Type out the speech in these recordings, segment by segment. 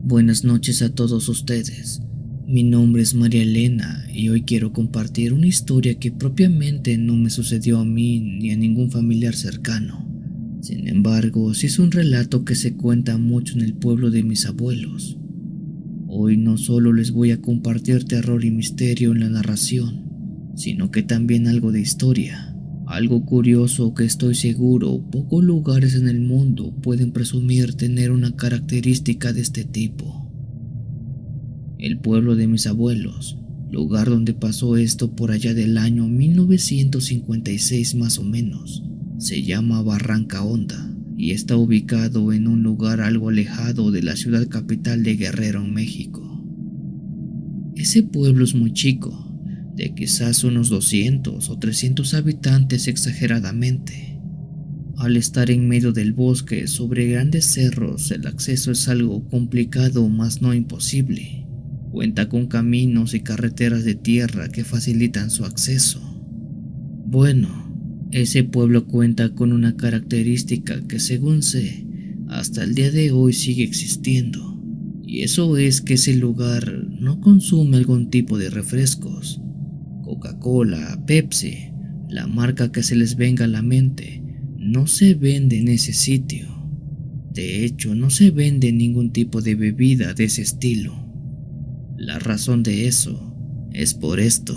Buenas noches a todos ustedes. Mi nombre es María Elena y hoy quiero compartir una historia que propiamente no me sucedió a mí ni a ningún familiar cercano. Sin embargo, sí es un relato que se cuenta mucho en el pueblo de mis abuelos. Hoy no solo les voy a compartir terror y misterio en la narración, sino que también algo de historia. Algo curioso que estoy seguro pocos lugares en el mundo pueden presumir tener una característica de este tipo. El pueblo de mis abuelos, lugar donde pasó esto por allá del año 1956 más o menos, se llama Barranca Honda y está ubicado en un lugar algo alejado de la ciudad capital de Guerrero, en México. Ese pueblo es muy chico, de quizás unos 200 o 300 habitantes exageradamente. Al estar en medio del bosque sobre grandes cerros, el acceso es algo complicado, mas no imposible. Cuenta con caminos y carreteras de tierra que facilitan su acceso. Bueno, ese pueblo cuenta con una característica que, según sé, hasta el día de hoy sigue existiendo, y eso es que ese lugar no consume algún tipo de refrescos. Coca-Cola, Pepsi, la marca que se les venga a la mente, no se vende en ese sitio. De hecho, no se vende ningún tipo de bebida de ese estilo. La razón de eso es por esto.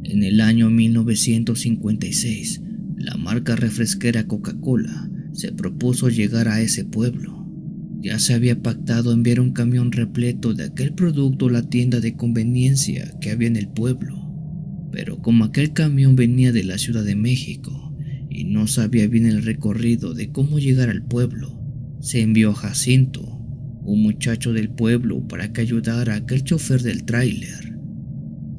En el año 1956, la marca refresquera Coca-Cola se propuso llegar a ese pueblo. Ya se había pactado enviar un camión repleto de aquel producto a la tienda de conveniencia que había en el pueblo. Pero como aquel camión venía de la Ciudad de México y no sabía bien el recorrido de cómo llegar al pueblo, se envió a Jacinto, un muchacho del pueblo, para que ayudara a aquel chofer del tráiler.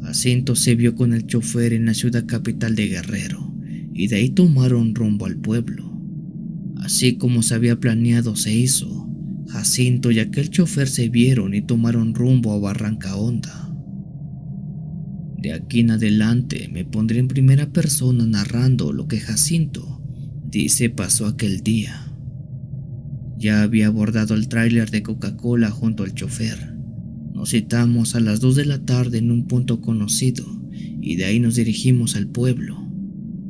Jacinto se vio con el chofer en la ciudad capital de Guerrero y de ahí tomaron rumbo al pueblo. Así como se había planeado se hizo. Jacinto y aquel chofer se vieron y tomaron rumbo a Barranca Honda. De aquí en adelante me pondré en primera persona narrando lo que Jacinto dice pasó aquel día. Ya había abordado el tráiler de Coca-Cola junto al chofer. Nos citamos a las 2 de la tarde en un punto conocido y de ahí nos dirigimos al pueblo.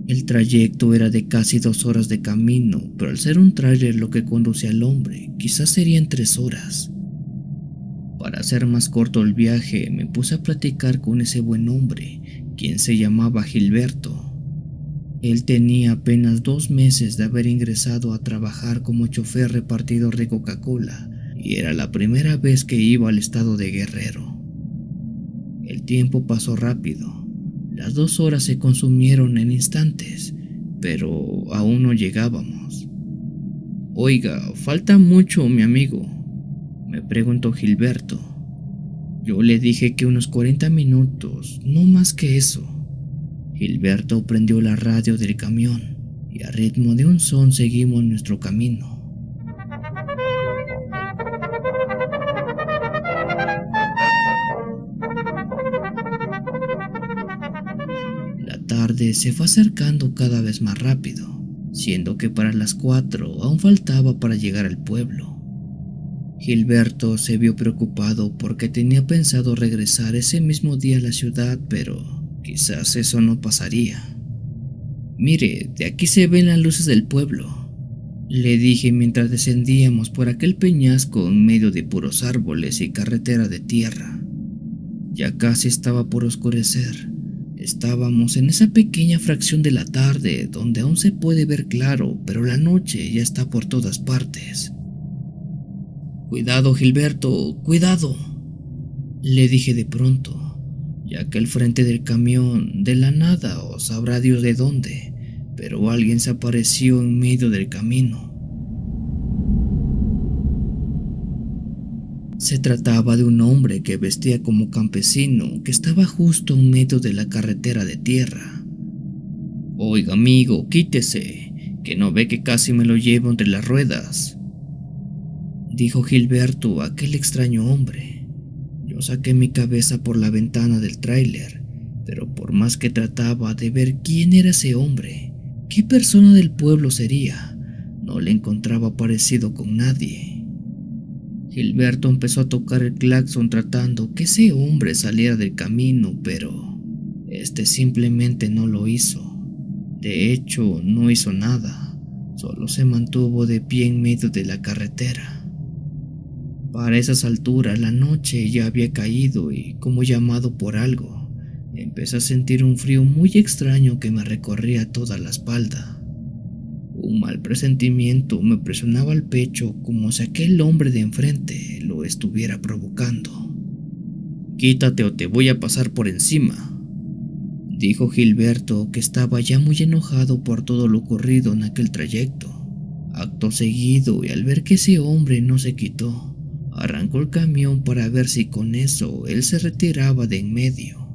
El trayecto era de casi 2 horas de camino, pero al ser un tráiler lo que conduce al hombre, quizás serían 3 horas. Para hacer más corto el viaje, me puse a platicar con ese buen hombre, quien se llamaba Gilberto. Él tenía apenas 2 meses de haber ingresado a trabajar como chofer repartidor de Coca-Cola, y era la primera vez que iba al estado de Guerrero. El tiempo pasó rápido. Las 2 horas se consumieron en instantes, pero aún no llegábamos. Oiga, falta mucho, mi amigo, me preguntó Gilberto. Yo le dije que unos 40 minutos, no más que eso. Gilberto prendió la radio del camión y a ritmo de un son seguimos nuestro camino. La tarde se fue acercando cada vez más rápido, siendo que para las 4 aún faltaba para llegar al pueblo. Gilberto se vio preocupado porque tenía pensado regresar ese mismo día a la ciudad, pero quizás eso no pasaría. Mire, de aquí se ven las luces del pueblo, le dije mientras descendíamos por aquel peñasco en medio de puros árboles y carretera de tierra. Ya casi estaba por oscurecer. Estábamos en esa pequeña fracción de la tarde donde aún se puede ver claro, pero la noche ya está por todas partes. Cuidado, Gilberto, cuidado, le dije de pronto, ya que al frente del camión, de la nada o sabrá Dios de dónde, pero alguien se apareció en medio del camino. Se trataba de un hombre que vestía como campesino, que estaba justo en medio de la carretera de tierra. Oiga, amigo, quítese, que no ve que casi me lo llevo entre las ruedas, dijo Gilberto a aquel extraño hombre. Yo saqué mi cabeza por la ventana del tráiler, pero por más que trataba de ver quién era ese hombre, qué persona del pueblo sería, no le encontraba parecido con nadie. Gilberto empezó a tocar el claxon tratando que ese hombre saliera del camino, pero este simplemente no lo hizo. De hecho, no hizo nada, solo se mantuvo de pie en medio de la carretera. Para esas alturas la noche ya había caído y, como llamado por algo, empecé a sentir un frío muy extraño que me recorría toda la espalda. Un mal presentimiento me presionaba el pecho como si aquel hombre de enfrente lo estuviera provocando. «Quítate o te voy a pasar por encima», dijo Gilberto, que estaba ya muy enojado por todo lo ocurrido en aquel trayecto. Acto seguido, y al ver que ese hombre no se quitó, arrancó el camión para ver si con eso él se retiraba de en medio.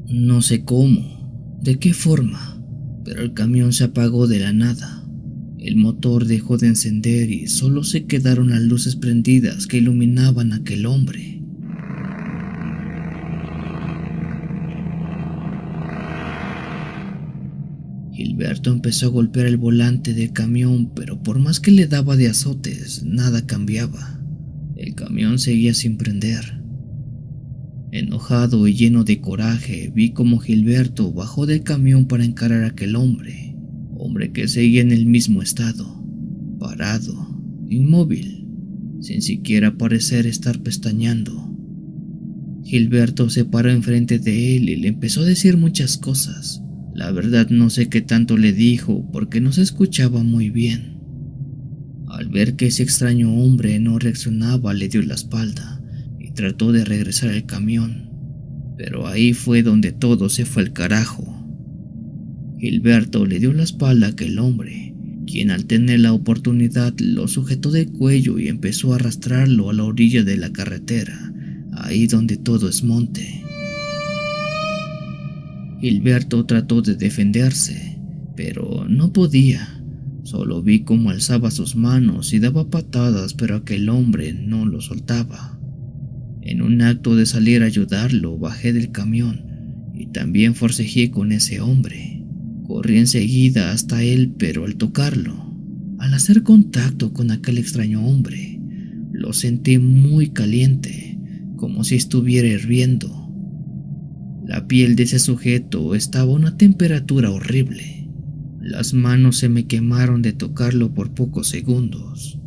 No sé cómo, de qué forma, pero el camión se apagó de la nada. El motor dejó de encender y solo se quedaron las luces prendidas que iluminaban a aquel hombre. Gilberto empezó a golpear el volante del camión, pero por más que le daba de azotes, nada cambiaba. El camión seguía sin prender. Enojado y lleno de coraje, vi como Gilberto bajó del camión para encarar a aquel hombre que seguía en el mismo estado, parado, inmóvil, sin siquiera parecer estar pestañeando. Gilberto se paró enfrente de él y le empezó a decir muchas cosas. La verdad no sé qué tanto le dijo porque no se escuchaba muy bien. Al ver que ese extraño hombre no reaccionaba, le dio la espalda y trató de regresar al camión, pero ahí fue donde todo se fue al carajo. Gilberto le dio la espalda a aquel hombre, quien al tener la oportunidad lo sujetó del cuello y empezó a arrastrarlo a la orilla de la carretera, ahí donde todo es monte. Gilberto trató de defenderse, pero no podía. Solo vi cómo alzaba sus manos y daba patadas, pero aquel hombre no lo soltaba. En un acto de salir a ayudarlo, bajé del camión y también forcejeé con ese hombre. Corrí enseguida hasta él, pero al tocarlo, al hacer contacto con aquel extraño hombre, lo sentí muy caliente, como si estuviera hirviendo. La piel de ese sujeto estaba a una temperatura horrible. Las manos se me quemaron de tocarlo por pocos segundos.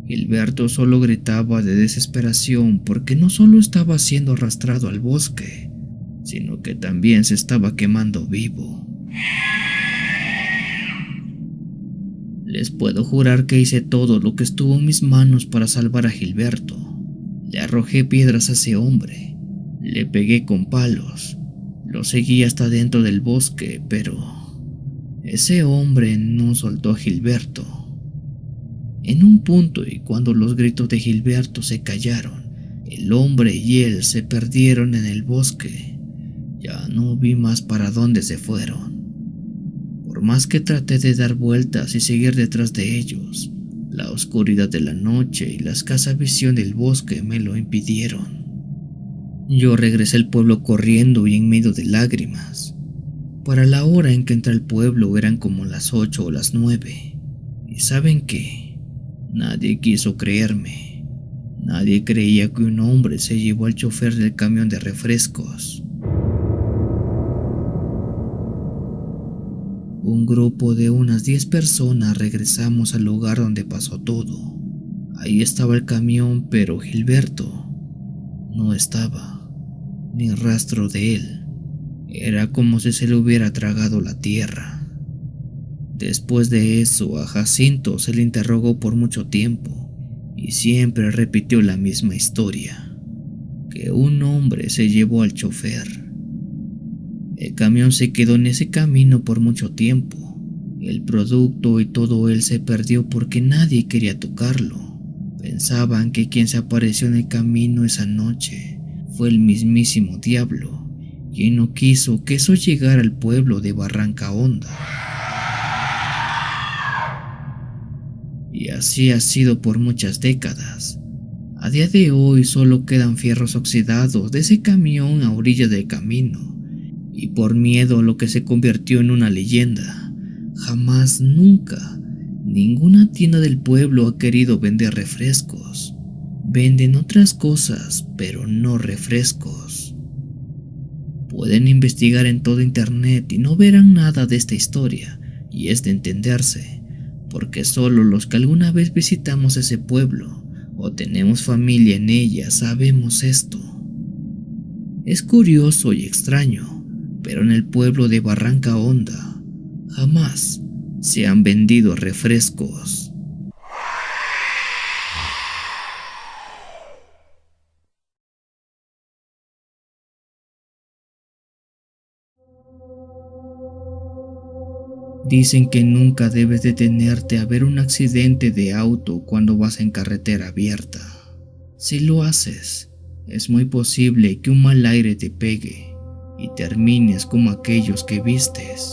Gilberto solo gritaba de desesperación porque no solo estaba siendo arrastrado al bosque, sino que también se estaba quemando vivo. Les puedo jurar que hice todo lo que estuvo en mis manos para salvar a Gilberto. Le arrojé piedras a ese hombre, le pegué con palos, lo seguí hasta dentro del bosque, pero ese hombre no soltó a Gilberto. En un punto, y cuando los gritos de Gilberto se callaron, el hombre y él se perdieron en el bosque. Ya no vi más para dónde se fueron. Por más que traté de dar vueltas y seguir detrás de ellos, la oscuridad de la noche y la escasa visión del bosque me lo impidieron. Yo regresé al pueblo corriendo y en medio de lágrimas. Para la hora en que entré al pueblo eran como las 8 o las 9. ¿Y saben qué? Nadie quiso creerme. Nadie creía que un hombre se llevó al chofer del camión de refrescos. Un grupo de unas 10 personas regresamos al lugar donde pasó todo. Ahí estaba el camión, pero Gilberto no estaba, ni rastro de él. Era como si se le hubiera tragado la tierra. Después de eso, a Jacinto se le interrogó por mucho tiempo y siempre repitió la misma historia, que un hombre se llevó al chofer. El camión se quedó en ese camino por mucho tiempo. El producto y todo él se perdió porque nadie quería tocarlo. Pensaban que quien se apareció en el camino esa noche fue el mismísimo diablo, quien no quiso que eso llegara al pueblo de Barranca Honda. Y así ha sido por muchas décadas. A día de hoy solo quedan fierros oxidados de ese camión a orilla del camino. Y por miedo a lo que se convirtió en una leyenda, jamás, nunca, ninguna tienda del pueblo ha querido vender refrescos. Venden otras cosas, pero no refrescos. Pueden investigar en todo internet y no verán nada de esta historia, y es de entenderse, porque solo los que alguna vez visitamos ese pueblo o tenemos familia en ella sabemos esto. Es curioso y extraño, pero en el pueblo de Barranca Honda jamás se han vendido refrescos. Dicen que nunca debes detenerte a ver un accidente de auto cuando vas en carretera abierta. Si lo haces, es muy posible que un mal aire te pegue y termines como aquellos que vistes.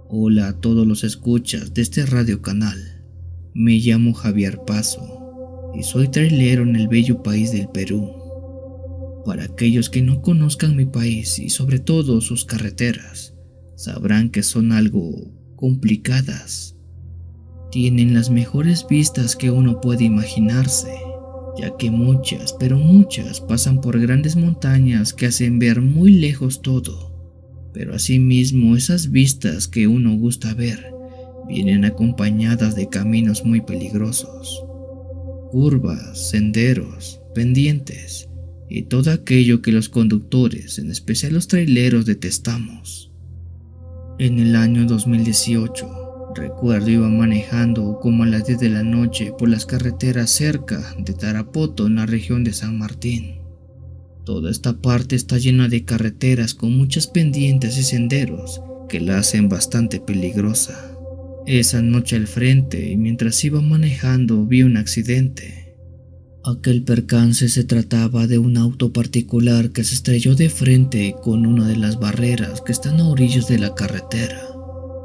Hola a todos los escuchas de este radio canal. Me llamo Javier Paso y soy trailero en el bello país del Perú. Para aquellos que no conozcan mi país y sobre todo sus carreteras, sabrán que son algo complicadas. Tienen las mejores vistas que uno puede imaginarse, ya que muchas, pero muchas pasan por grandes montañas que hacen ver muy lejos todo. Pero asimismo esas vistas que uno gusta ver vienen acompañadas de caminos muy peligrosos, curvas, senderos, pendientes y todo aquello que los conductores, en especial los traileros, detestamos. En el año 2018, recuerdo iba manejando como a las 10 de la noche por las carreteras cerca de Tarapoto en la región de San Martín. Toda esta parte está llena de carreteras con muchas pendientes y senderos que la hacen bastante peligrosa. Esa noche al frente y mientras iba manejando vi un accidente. Aquel percance se trataba de un auto particular que se estrelló de frente con una de las barreras que están a orillas de la carretera.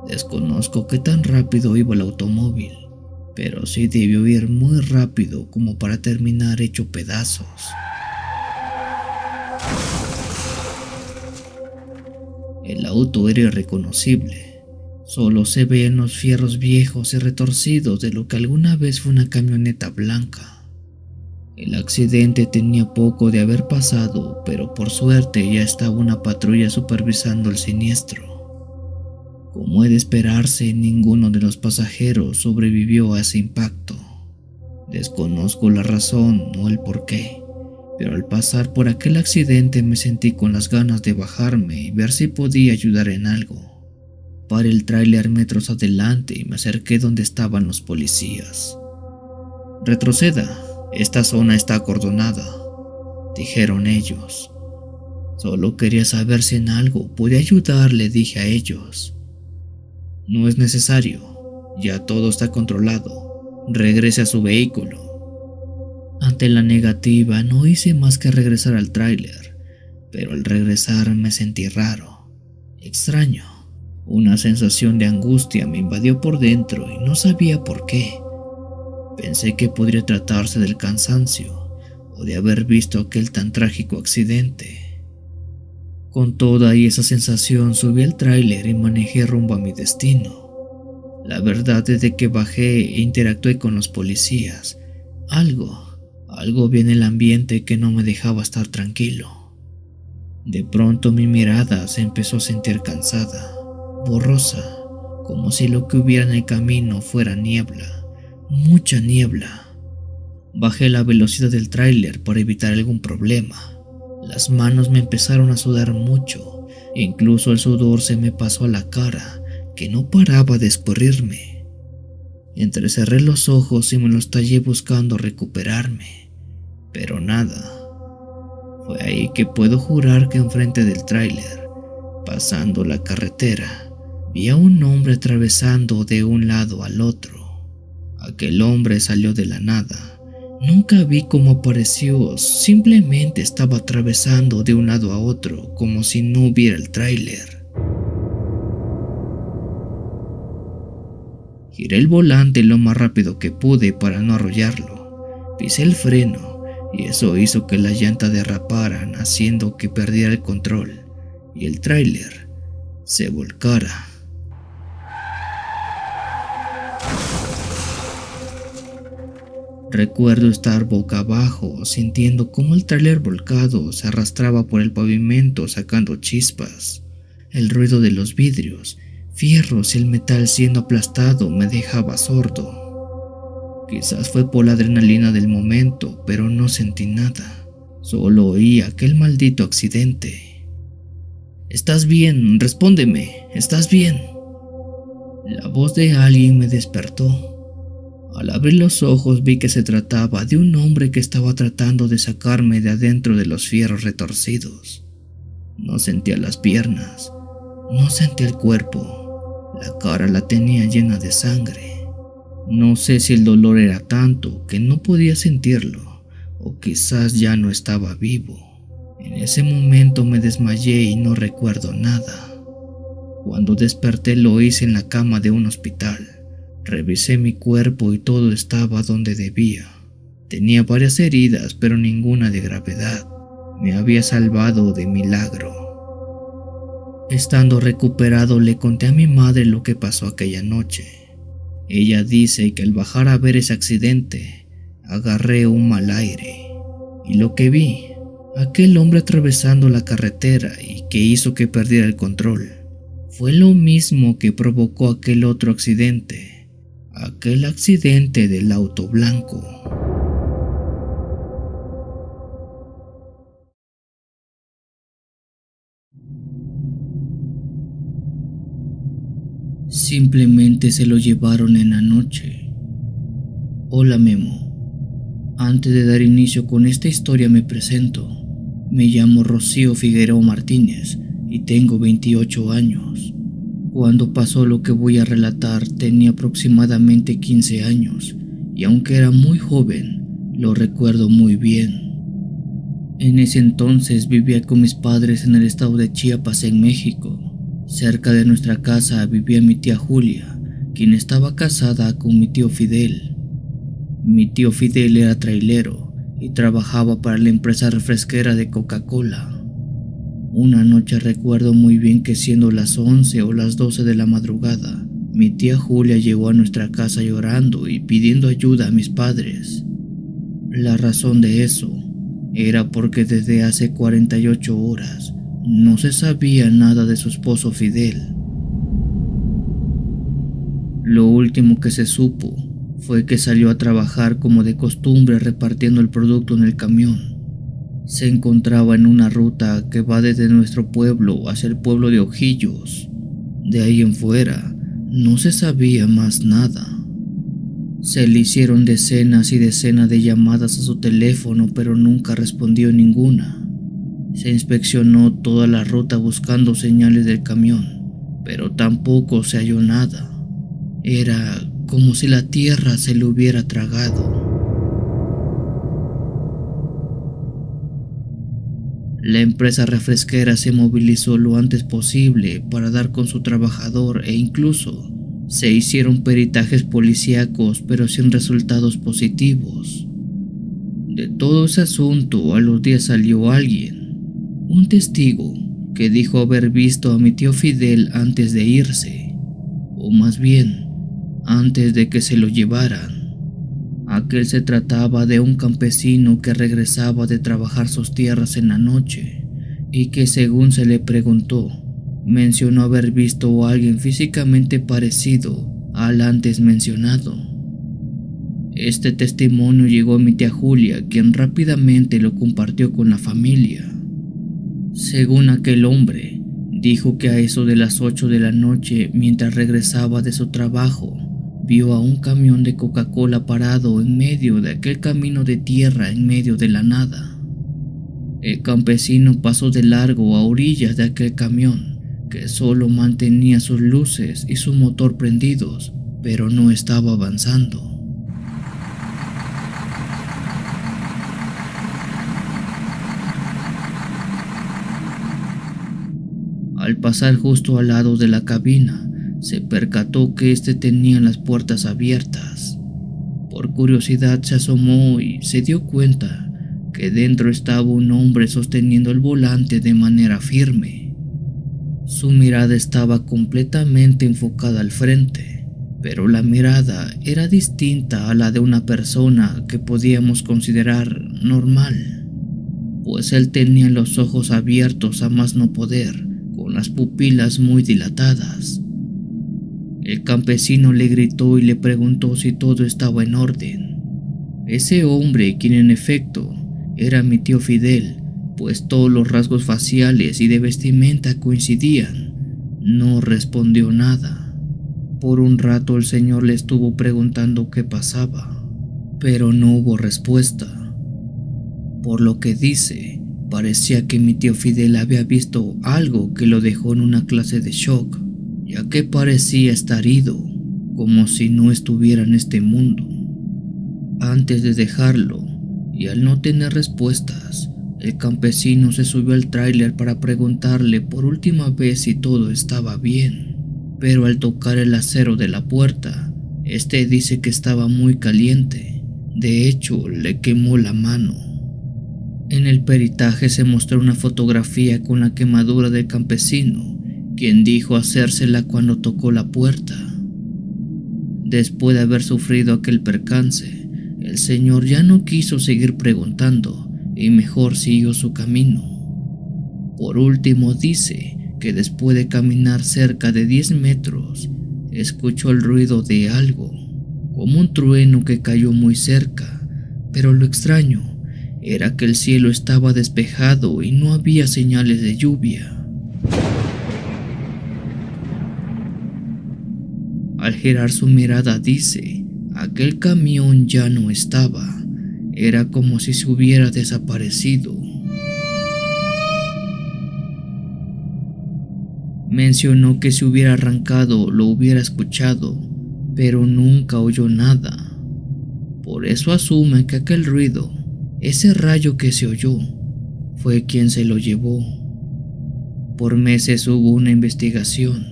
Desconozco qué tan rápido iba el automóvil, pero sí debió ir muy rápido como para terminar hecho pedazos. El auto era irreconocible. Solo se ven los fierros viejos y retorcidos de lo que alguna vez fue una camioneta blanca. El accidente tenía poco de haber pasado, pero por suerte ya estaba una patrulla supervisando el siniestro. Como es de esperarse, ninguno de los pasajeros sobrevivió a ese impacto. Desconozco la razón o el porqué, pero al pasar por aquel accidente me sentí con las ganas de bajarme y ver si podía ayudar en algo. Paré el tráiler metros adelante y me acerqué donde estaban los policías. «Retroceda, esta zona está acordonada», dijeron ellos. Solo quería saber si en algo podía ayudarle, dije a ellos. «No es necesario, ya todo está controlado, regrese a su vehículo». Ante la negativa no hice más que regresar al tráiler, pero al regresar me sentí raro, extraño. Una sensación de angustia me invadió por dentro y no sabía por qué. Pensé que podría tratarse del cansancio o de haber visto aquel tan trágico accidente. Con toda esa sensación subí al tráiler y manejé rumbo a mi destino. La verdad es de que bajé e interactué con los policías. Algo vi en el ambiente que no me dejaba estar tranquilo. De pronto mi mirada se empezó a sentir cansada, borrosa, como si lo que hubiera en el camino fuera niebla, mucha niebla. Bajé la velocidad del tráiler para evitar algún problema. Las manos me empezaron a sudar mucho, incluso el sudor se me pasó a la cara, que no paraba de escurrirme. Entrecerré los ojos y me los tallé buscando recuperarme, pero nada. Fue ahí que puedo jurar que enfrente del tráiler, pasando la carretera, vi a un hombre atravesando de un lado al otro. Aquel hombre salió de la nada. Nunca vi cómo apareció, simplemente estaba atravesando de un lado a otro como si no hubiera el tráiler. Giré el volante lo más rápido que pude para no arrollarlo. Pisé el freno y eso hizo que las llantas derraparan, haciendo que perdiera el control y el tráiler se volcara. Recuerdo estar boca abajo, sintiendo cómo el tráiler volcado se arrastraba por el pavimento sacando chispas. El ruido de los vidrios, fierros y el metal siendo aplastado me dejaba sordo. Quizás fue por la adrenalina del momento, pero no sentí nada. Solo oí aquel maldito accidente. «¿Estás bien? Respóndeme. ¿Estás bien?». La voz de alguien me despertó. Al abrir los ojos vi que se trataba de un hombre que estaba tratando de sacarme de adentro de los fierros retorcidos. No sentía las piernas, no sentía el cuerpo, la cara la tenía llena de sangre. No sé si el dolor era tanto que no podía sentirlo, o quizás ya no estaba vivo. En ese momento me desmayé y no recuerdo nada. Cuando desperté lo hice en la cama de un hospital. Revisé mi cuerpo y todo estaba donde debía. Tenía varias heridas, pero ninguna de gravedad. Me había salvado de milagro. Estando recuperado, le conté a mi madre lo que pasó aquella noche. Ella dice que al bajar a ver ese accidente, agarré un mal aire. Y lo que vi, aquel hombre atravesando la carretera y que hizo que perdiera el control, fue lo mismo que provocó aquel otro accidente. Aquel accidente del auto blanco. Simplemente se lo llevaron en la noche. Hola Memo. Antes de dar inicio con esta historia me presento. Me llamo Rocío Figueroa Martínez y tengo 28 años. Cuando pasó lo que voy a relatar tenía aproximadamente 15 años y aunque era muy joven, lo recuerdo muy bien. En ese entonces vivía con mis padres en el estado de Chiapas, en México. Cerca de nuestra casa vivía mi tía Julia, quien estaba casada con mi tío Fidel. Mi tío Fidel era trailero y trabajaba para la empresa refresquera de Coca-Cola. Una noche recuerdo muy bien que siendo las 11 o las 12 de la madrugada, mi tía Julia llegó a nuestra casa llorando y pidiendo ayuda a mis padres. La razón de eso era porque desde hace 48 horas no se sabía nada de su esposo Fidel. Lo último que se supo fue que salió a trabajar como de costumbre repartiendo el producto en el camión. Se encontraba en una ruta que va desde nuestro pueblo hacia el pueblo de Ojillos. De ahí en fuera no se sabía más nada. Se le hicieron decenas y decenas de llamadas a su teléfono, pero nunca respondió ninguna. Se inspeccionó toda la ruta buscando señales del camión, pero tampoco se halló nada. Era como si la tierra se lo hubiera tragado. La empresa refresquera se movilizó lo antes posible para dar con su trabajador e incluso se hicieron peritajes policíacos, pero sin resultados positivos. De todo ese asunto a los días salió alguien, un testigo, que dijo haber visto a mi tío Fidel antes de irse, o más bien, antes de que se lo llevaran. Aquel se trataba de un campesino que regresaba de trabajar sus tierras en la noche y que, según se le preguntó, mencionó haber visto a alguien físicamente parecido al antes mencionado. Este testimonio llegó a mi tía Julia, quien rápidamente lo compartió con la familia. Según aquel hombre, dijo que a eso de las 8 de la noche, mientras regresaba de su trabajo, vio a un camión de Coca-Cola parado en medio de aquel camino de tierra en medio de la nada. El campesino pasó de largo a orillas de aquel camión, que solo mantenía sus luces y su motor prendidos, pero no estaba avanzando. Al pasar justo al lado de la cabina, se percató que éste tenía las puertas abiertas. Por curiosidad se asomó y se dio cuenta que dentro estaba un hombre sosteniendo el volante de manera firme. Su mirada estaba completamente enfocada al frente. pero la mirada era distinta a la de una persona que podíamos considerar normal, pues él tenía los ojos abiertos a más no poder, con las pupilas muy dilatadas. El campesino le gritó y le preguntó si todo estaba en orden. Ese hombre, quien en efecto era mi tío Fidel, pues todos los rasgos faciales y de vestimenta coincidían, no respondió nada. Por un rato el señor le estuvo preguntando qué pasaba, pero no hubo respuesta. Por lo que dice, parecía que mi tío Fidel había visto algo que lo dejó en una clase de shock, ya que parecía estar ido, como si no estuviera en este mundo. Antes de dejarlo, y al no tener respuestas, el campesino se subió al tráiler para preguntarle por última vez si todo estaba bien, pero al tocar el acero de la puerta, este dice que estaba muy caliente. De hecho, le quemó la mano. En el peritaje se mostró una fotografía con la quemadura del campesino, quien dijo hacérsela cuando tocó la puerta. Después de haber sufrido aquel percance, el señor ya no quiso seguir preguntando y mejor siguió su camino. Por último dice que después de caminar cerca de 10 metros, escuchó el ruido de algo, como un trueno que cayó muy cerca, pero lo extraño era que el cielo estaba despejado y no había señales de lluvia. Al girar su mirada dice, aquel camión ya no estaba, era como si se hubiera desaparecido. Mencionó que si hubiera arrancado lo hubiera escuchado, pero nunca oyó nada. Por eso asume que aquel ruido, ese rayo que se oyó, fue quien se lo llevó. Por meses hubo una investigación,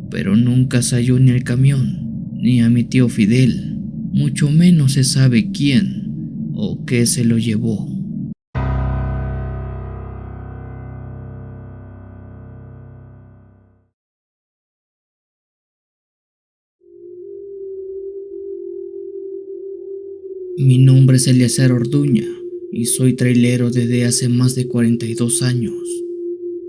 pero nunca se halló ni el camión, ni a mi tío Fidel, mucho menos se sabe quién o qué se lo llevó. Mi nombre es Eliezer Orduña y soy trailero desde hace más de 42 años.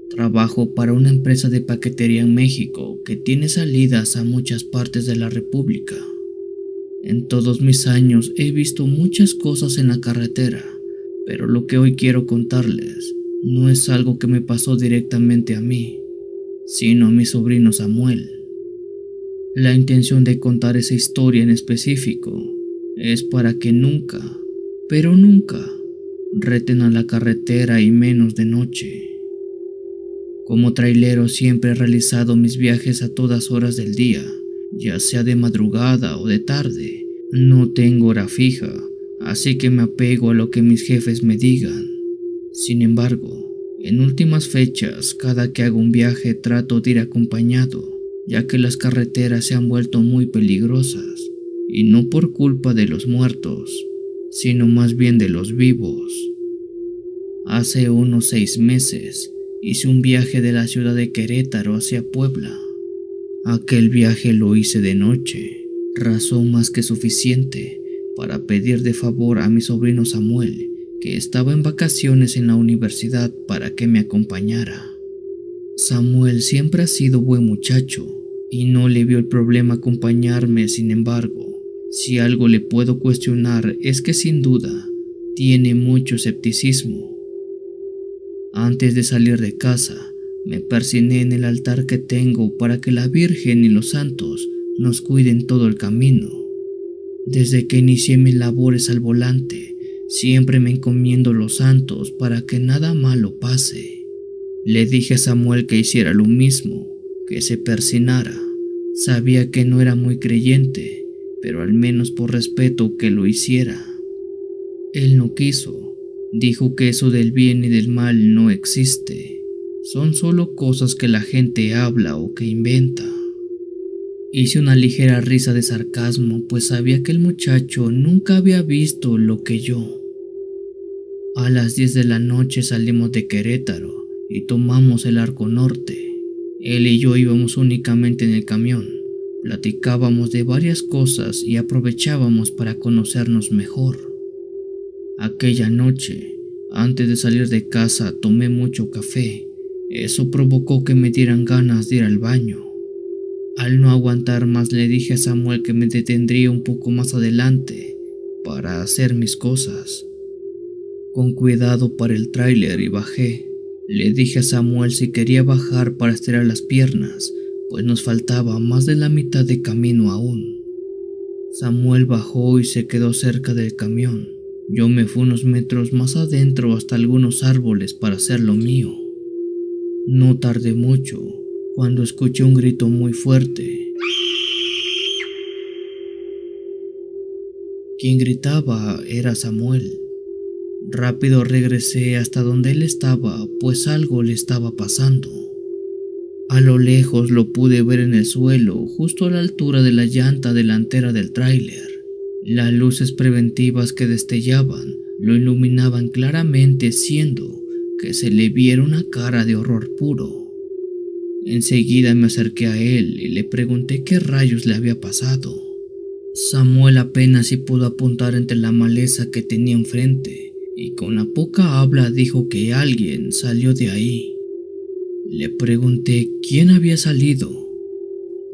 Trabajo para una empresa de paquetería en México que tiene salidas a muchas partes de la República. En todos mis años he visto muchas cosas en la carretera, pero lo que hoy quiero contarles no es algo que me pasó directamente a mí, sino a mi sobrino Samuel. La intención de contar esa historia en específico es para que nunca, pero nunca, reten a la carretera y menos de noche. Como trailero siempre he realizado mis viajes a todas horas del día, ya sea de madrugada o de tarde. No tengo hora fija, así que me apego a lo que mis jefes me digan. Sin embargo, en últimas fechas, cada que hago un viaje trato de ir acompañado, ya que las carreteras se han vuelto muy peligrosas, y no por culpa de los muertos, sino más bien de los vivos. Hace unos 6 meses, hice un viaje de la ciudad de Querétaro hacia Puebla. Aquel viaje lo hice de noche, razón más que suficiente para pedir de favor a mi sobrino Samuel, que estaba en vacaciones en la universidad, para que me acompañara. Samuel siempre ha sido buen muchacho y no le vio el problema acompañarme. Sin embargo, si algo le puedo cuestionar es que sin duda tiene mucho escepticismo. Antes de salir de casa, me persigné en el altar que tengo para que la Virgen y los santos nos cuiden todo el camino. Desde que inicié mis labores al volante, siempre me encomiendo a los santos para que nada malo pase. Le dije a Samuel que hiciera lo mismo, que se persignara. Sabía que no era muy creyente, pero al menos por respeto que lo hiciera. Él no quiso. Dijo que eso del bien y del mal no existe. Son solo cosas que la gente habla o que inventa. Hice una ligera risa de sarcasmo, pues sabía que el muchacho nunca había visto lo que yo. A las 10 de la noche salimos de Querétaro y tomamos el Arco Norte. Él y yo íbamos únicamente en el camión, Platicábamos de varias cosas y aprovechábamos para conocernos mejor. Aquella noche, antes de salir de casa, tomé mucho café. Eso provocó que me dieran ganas de ir al baño. Al no aguantar más, le dije a Samuel que me detendría un poco más adelante para hacer mis cosas. Con cuidado paré el tráiler y bajé. Le dije a Samuel si quería bajar para estirar las piernas, pues nos faltaba más de la mitad de camino aún. Samuel bajó y se quedó cerca del camión. Yo me fui unos metros más adentro hasta algunos árboles para hacer lo mío. No tardé mucho cuando escuché un grito muy fuerte. Quien gritaba era Samuel. Rápido regresé hasta donde él estaba, pues algo le estaba pasando. A lo lejos lo pude ver en el suelo, justo a la altura de la llanta delantera del tráiler. Las luces preventivas que destellaban lo iluminaban claramente, haciendo que se le viera una cara de horror puro. Enseguida me acerqué a él y le pregunté qué rayos le había pasado. Samuel apenas si pudo apuntar entre la maleza que tenía enfrente y con la poca habla dijo que alguien salió de ahí. Le pregunté quién había salido.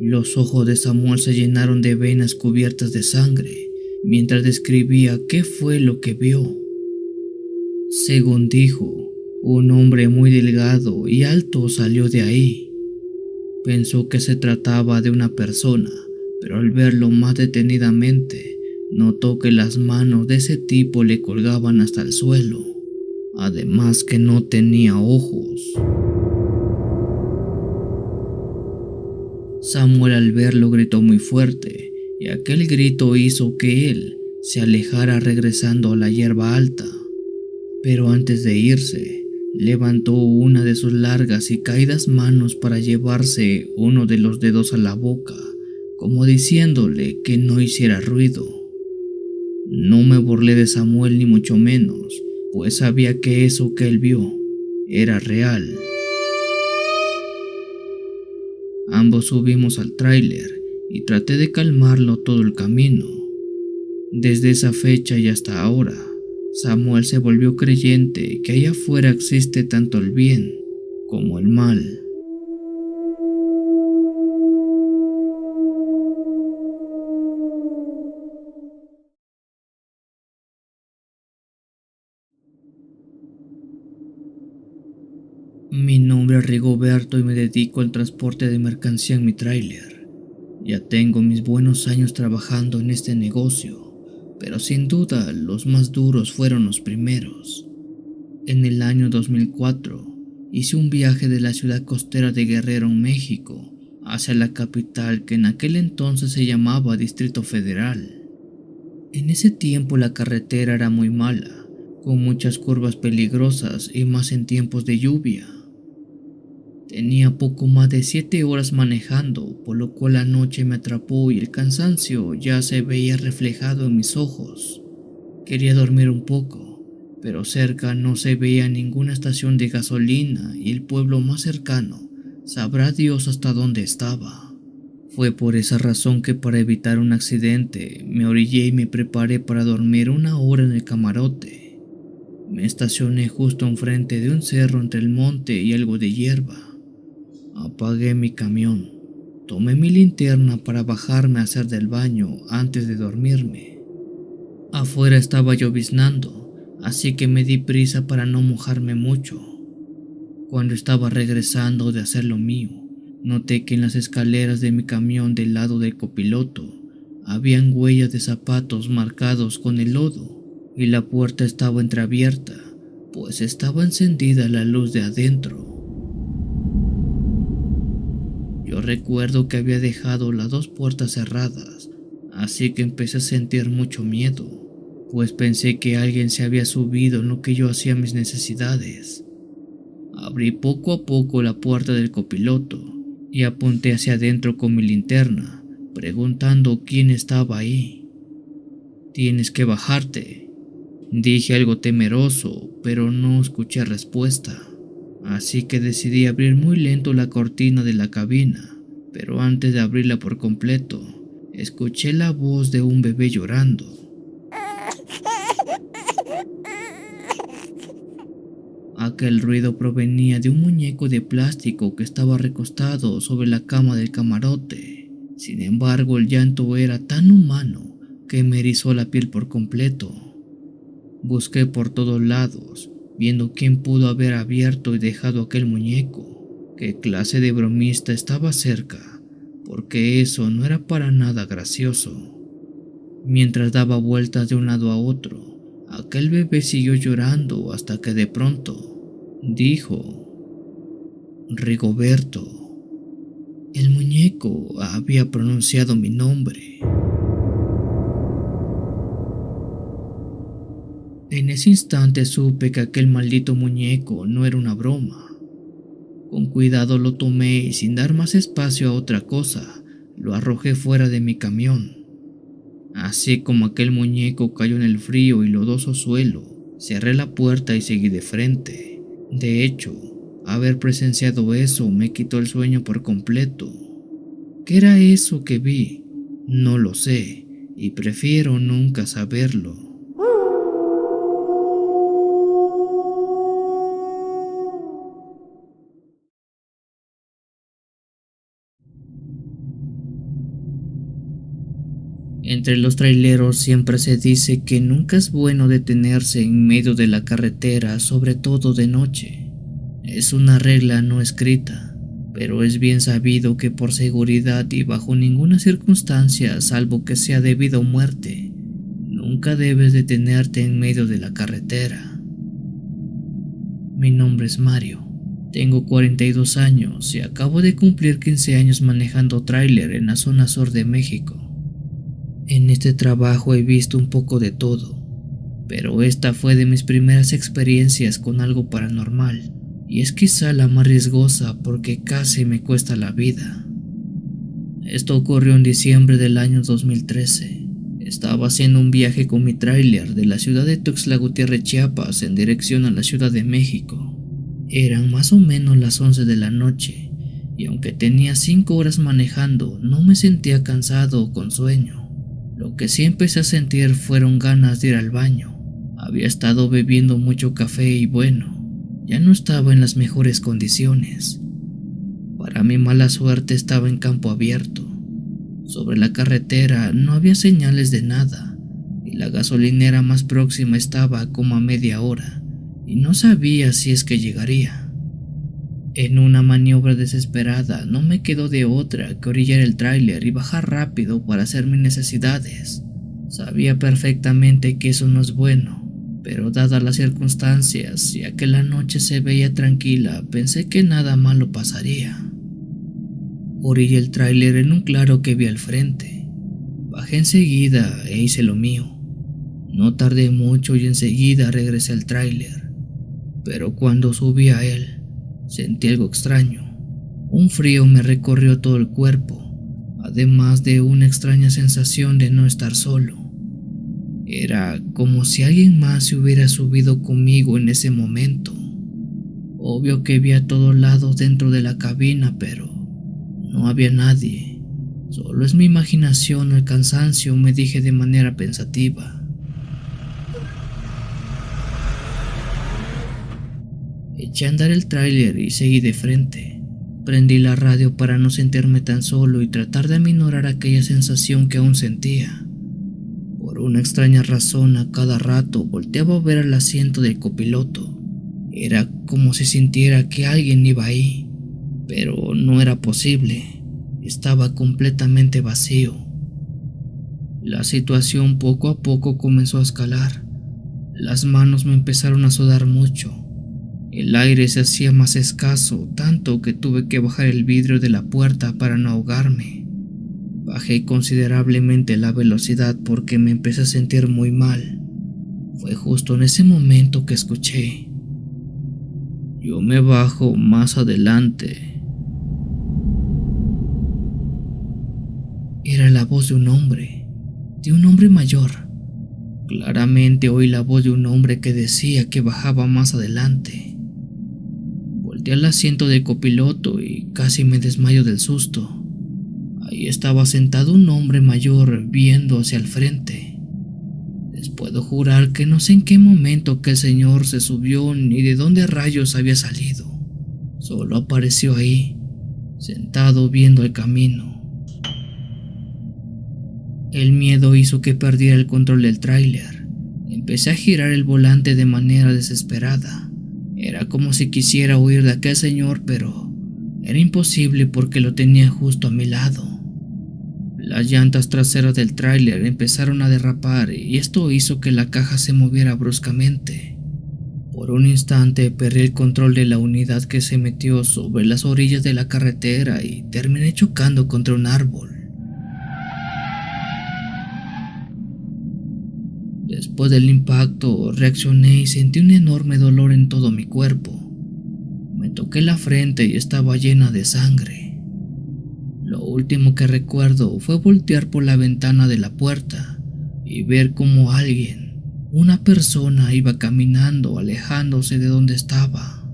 Los ojos de Samuel se llenaron de venas cubiertas de sangre mientras describía qué fue lo que vio. Según dijo, un hombre muy delgado y alto salió de ahí. Pensó que se trataba de una persona, pero al verlo más detenidamente, notó que las manos de ese tipo le colgaban hasta el suelo, además que no tenía ojos. Samuel al verlo gritó muy fuerte, y aquel grito hizo que él se alejara regresando a la hierba alta. Pero antes de irse, levantó una de sus largas y caídas manos para llevarse uno de los dedos a la boca, como diciéndole que no hiciera ruido. No me burlé de Samuel ni mucho menos, pues sabía que eso que él vio era real. Ambos subimos al tráiler y traté de calmarlo todo el camino. Desde esa fecha y hasta ahora, Samuel se volvió creyente que allá afuera existe tanto el bien como el mal. Mi nombre es Rigoberto y me dedico al transporte de mercancía en mi tráiler. Ya tengo mis buenos años trabajando en este negocio, pero sin duda los más duros fueron los primeros. En el año 2004 hice un viaje de la ciudad costera de Guerrero, en México, hacia la capital que en aquel entonces se llamaba Distrito Federal. En ese tiempo la carretera era muy mala, con muchas curvas peligrosas y más en tiempos de lluvia. Tenía poco más de 7 horas manejando, por lo cual la noche me atrapó y el cansancio ya se veía reflejado en mis ojos. Quería dormir un poco, pero cerca no se veía ninguna estación de gasolina y el pueblo más cercano, sabrá Dios hasta dónde estaba. Fue por esa razón que para evitar un accidente me orillé y me preparé para dormir 1 hora en el camarote. Me estacioné justo enfrente de un cerro entre el monte y algo de hierba. Apagué mi camión, tomé mi linterna para bajarme a hacer del baño antes de dormirme. Afuera estaba lloviznando, así que me di prisa para no mojarme mucho. Cuando estaba regresando de hacer lo mío, noté que en las escaleras de mi camión del lado del copiloto habían huellas de zapatos marcados con el lodo y la puerta estaba entreabierta, pues estaba encendida la luz de adentro. Yo recuerdo que había dejado las 2 puertas cerradas, así que empecé a sentir mucho miedo, pues pensé que alguien se había subido en lo que yo hacía mis necesidades. Abrí poco a poco la puerta del copiloto y apunté hacia adentro con mi linterna, preguntando quién estaba ahí. «Tienes que bajarte», dije algo temeroso, pero no escuché respuesta. Así que decidí abrir muy lento la cortina de la cabina, pero antes de abrirla por completo, escuché la voz de un bebé llorando. Aquel ruido provenía de un muñeco de plástico que estaba recostado sobre la cama del camarote. Sin embargo, el llanto era tan humano que me erizó la piel por completo. Busqué por todos lados, viendo quién pudo haber abierto y dejado aquel muñeco. ¿Qué clase de bromista estaba cerca? Porque eso no era para nada gracioso. Mientras daba vueltas de un lado a otro, aquel bebé siguió llorando hasta que de pronto dijo: Rigoberto. El muñeco había pronunciado mi nombre. En ese instante supe que aquel maldito muñeco no era una broma. Con cuidado lo tomé y sin dar más espacio a otra cosa, lo arrojé fuera de mi camión. Así como aquel muñeco cayó en el frío y lodoso suelo, cerré la puerta y seguí de frente. De hecho, haber presenciado eso me quitó el sueño por completo. ¿Qué era eso que vi? No lo sé, y prefiero nunca saberlo. Entre los traileros siempre se dice que nunca es bueno detenerse en medio de la carretera, sobre todo de noche. Es una regla no escrita, pero es bien sabido que por seguridad y bajo ninguna circunstancia, salvo que sea debido a muerte, nunca debes detenerte en medio de la carretera. Mi nombre es Mario, tengo 42 años y acabo de cumplir 15 años manejando tráiler en la zona sur de México. En este trabajo he visto un poco de todo, pero esta fue de mis primeras experiencias con algo paranormal, y es quizá la más riesgosa porque casi me cuesta la vida. Esto ocurrió en diciembre del año 2013. Estaba haciendo un viaje con mi tráiler de la ciudad de Tuxtla Gutiérrez, Chiapas, en dirección a la Ciudad de México. Eran más o menos las 11 de la noche, y aunque tenía 5 horas manejando, no me sentía cansado o con sueño. Lo que sí empecé a sentir fueron ganas de ir al baño. Había estado bebiendo mucho café y bueno, ya no estaba en las mejores condiciones. Para mi mala suerte estaba en campo abierto. Sobre la carretera no había señales de nada y la gasolinera más próxima estaba como a media hora y no sabía si es que llegaría. En una maniobra desesperada no me quedó de otra que orillar el tráiler y bajar rápido para hacer mis necesidades. Sabía perfectamente que eso no es bueno, pero dadas las circunstancias, ya que la noche se veía tranquila, pensé que nada malo pasaría. Orillé el tráiler en un claro que vi al frente. Bajé enseguida e hice lo mío. No tardé mucho y enseguida regresé al tráiler, pero cuando subí a él, sentí algo extraño. Un frío me recorrió todo el cuerpo, además de una extraña sensación de no estar solo. Era como si alguien más se hubiera subido conmigo en ese momento. Obvio que vi a todos lados dentro de la cabina, pero no había nadie. Solo es mi imaginación o el cansancio, me dije de manera pensativa. Eché a andar el tráiler y seguí de frente. Prendí la radio para no sentirme tan solo y tratar de aminorar aquella sensación que aún sentía. Por una extraña razón, a cada rato volteaba a ver al asiento del copiloto. Era como si sintiera que alguien iba ahí, pero no era posible. Estaba completamente vacío. La situación poco a poco comenzó a escalar. Las manos me empezaron a sudar mucho. El aire se hacía más escaso, tanto que tuve que bajar el vidrio de la puerta para no ahogarme. Bajé considerablemente la velocidad porque me empecé a sentir muy mal. Fue justo en ese momento que escuché: yo me bajo más adelante. Era la voz de un hombre mayor. Claramente oí la voz de un hombre que decía que bajaba más adelante. Volteé al asiento de copiloto y casi me desmayo del susto. Ahí estaba sentado un hombre mayor viendo hacia el frente. Les puedo jurar que no sé en qué momento aquel señor se subió ni de dónde rayos había salido. Solo apareció ahí, sentado viendo el camino. El miedo hizo que perdiera el control del tráiler. Empecé a girar el volante de manera desesperada. Era como si quisiera huir de aquel señor, pero era imposible porque lo tenía justo a mi lado. Las llantas traseras del tráiler empezaron a derrapar y esto hizo que la caja se moviera bruscamente. Por un instante perdí el control de la unidad que se metió sobre las orillas de la carretera y terminé chocando contra un árbol. Después del impacto, reaccioné y sentí un enorme dolor en todo mi cuerpo. Me toqué la frente y estaba llena de sangre. Lo último que recuerdo fue voltear por la ventana de la puerta y ver cómo alguien, una persona, iba caminando alejándose de donde estaba.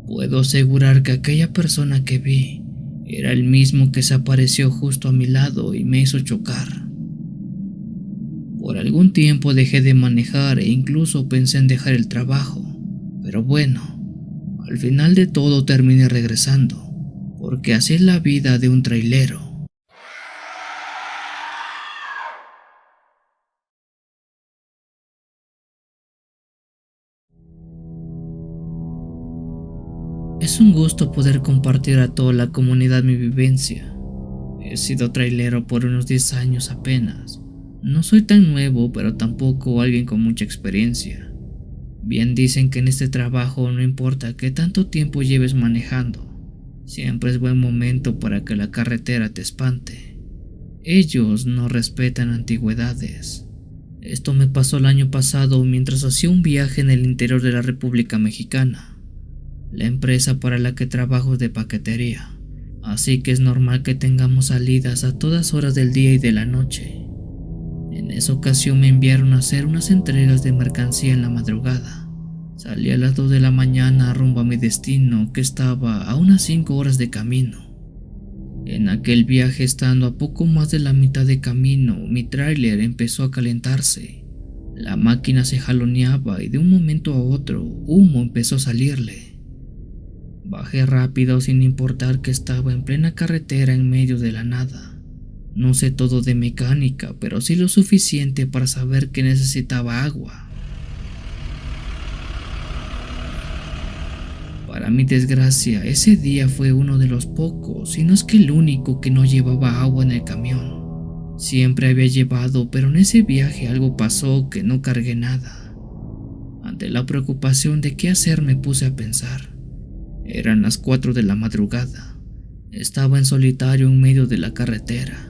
Puedo asegurar que aquella persona que vi era el mismo que se apareció justo a mi lado y me hizo chocar. Por algún tiempo dejé de manejar e incluso pensé en dejar el trabajo, pero bueno, al final de todo terminé regresando, porque así es la vida de un trailero. Es un gusto poder compartir a toda la comunidad mi vivencia. He sido trailero por unos 10 años apenas. No soy tan nuevo, pero tampoco alguien con mucha experiencia. Bien dicen que en este trabajo no importa qué tanto tiempo lleves manejando, siempre es buen momento para que la carretera te espante. Ellos no respetan antigüedades. Esto me pasó el año pasado mientras hacía un viaje en el interior de la República Mexicana. La empresa para la que trabajo es de paquetería, así que es normal que tengamos salidas a todas horas del día y de la noche. En esa ocasión me enviaron a hacer unas entregas de mercancía en la madrugada. Salí a las 2 de la mañana rumbo a mi destino, que estaba a unas 5 horas de camino. En aquel viaje, estando a poco más de la mitad de camino, mi tráiler empezó a calentarse. La máquina se jaloneaba y de un momento a otro, humo empezó a salirle. Bajé rápido sin importar que estaba en plena carretera en medio de la nada. No sé todo de mecánica, pero sí lo suficiente para saber que necesitaba agua. Para mi desgracia, ese día fue uno de los pocos, si no es que el único, que no llevaba agua en el camión. Siempre había llevado, pero en ese viaje algo pasó que no cargué nada. Ante la preocupación de qué hacer, me puse a pensar. Eran las 4 de la madrugada. Estaba en solitario en medio de la carretera.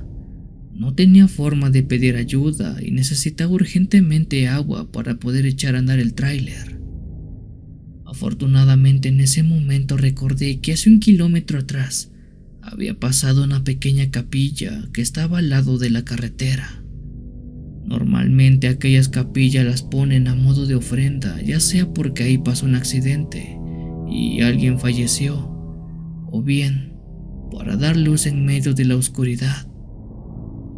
No tenía forma de pedir ayuda y necesitaba urgentemente agua para poder echar a andar el tráiler. Afortunadamente, en ese momento recordé que hace 1 kilómetro atrás había pasado una pequeña capilla que estaba al lado de la carretera. Normalmente aquellas capillas las ponen a modo de ofrenda, ya sea porque ahí pasó un accidente y alguien falleció, o bien para dar luz en medio de la oscuridad.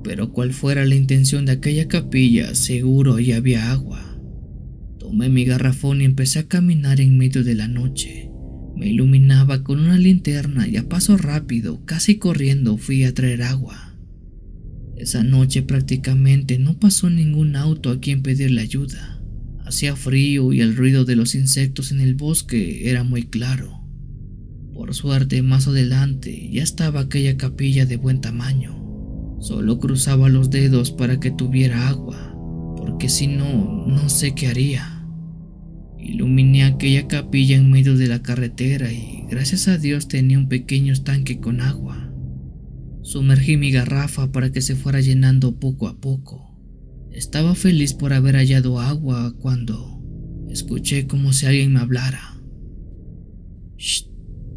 Pero cual fuera la intención de aquella capilla, seguro allí había agua. Tomé mi garrafón y empecé a caminar en medio de la noche. Me iluminaba con una linterna y a paso rápido, casi corriendo, fui a traer agua. Esa noche prácticamente no pasó ningún auto a quien pedirle ayuda. Hacía frío y el ruido de los insectos en el bosque era muy claro. Por suerte, más adelante ya estaba aquella capilla de buen tamaño. Solo cruzaba los dedos para que tuviera agua, porque si no, no sé qué haría. Iluminé aquella capilla en medio de la carretera y gracias a Dios tenía un pequeño estanque con agua. Sumergí mi garrafa para que se fuera llenando poco a poco. Estaba feliz por haber hallado agua cuando escuché como si alguien me hablara. Shh,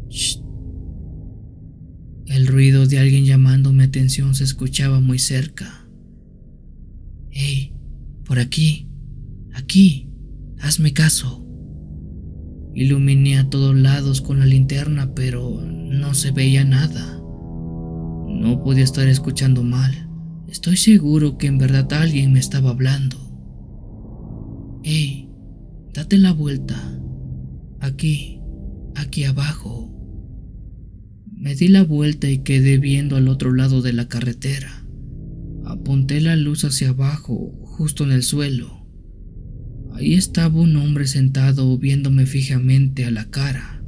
shh. El ruido de alguien llamando mi atención se escuchaba muy cerca. ¡Hey! Por aquí, aquí, hazme caso. Iluminé a todos lados con la linterna, pero no se veía nada. No podía estar escuchando mal. Estoy seguro que en verdad alguien me estaba hablando. ¡Ey! Date la vuelta. Aquí abajo. Me di la vuelta y quedé viendo al otro lado de la carretera. Apunté la luz hacia abajo, justo en el suelo. Ahí estaba un hombre sentado viéndome fijamente a la cara.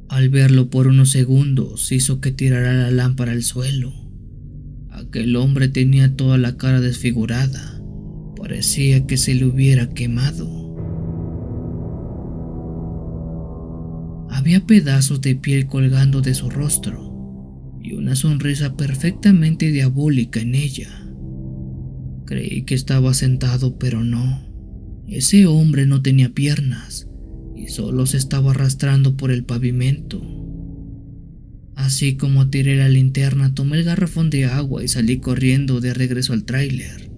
Al verlo por unos segundos hizo que tirara la lámpara al suelo. Aquel hombre tenía toda la cara desfigurada. Parecía que se le hubiera quemado. Había pedazos de piel colgando de su rostro y una sonrisa perfectamente diabólica en ella. Creí que estaba sentado, pero no. Ese hombre no tenía piernas y solo se estaba arrastrando por el pavimento. Así como tiré la linterna, tomé el garrafón de agua y salí corriendo de regreso al tráiler.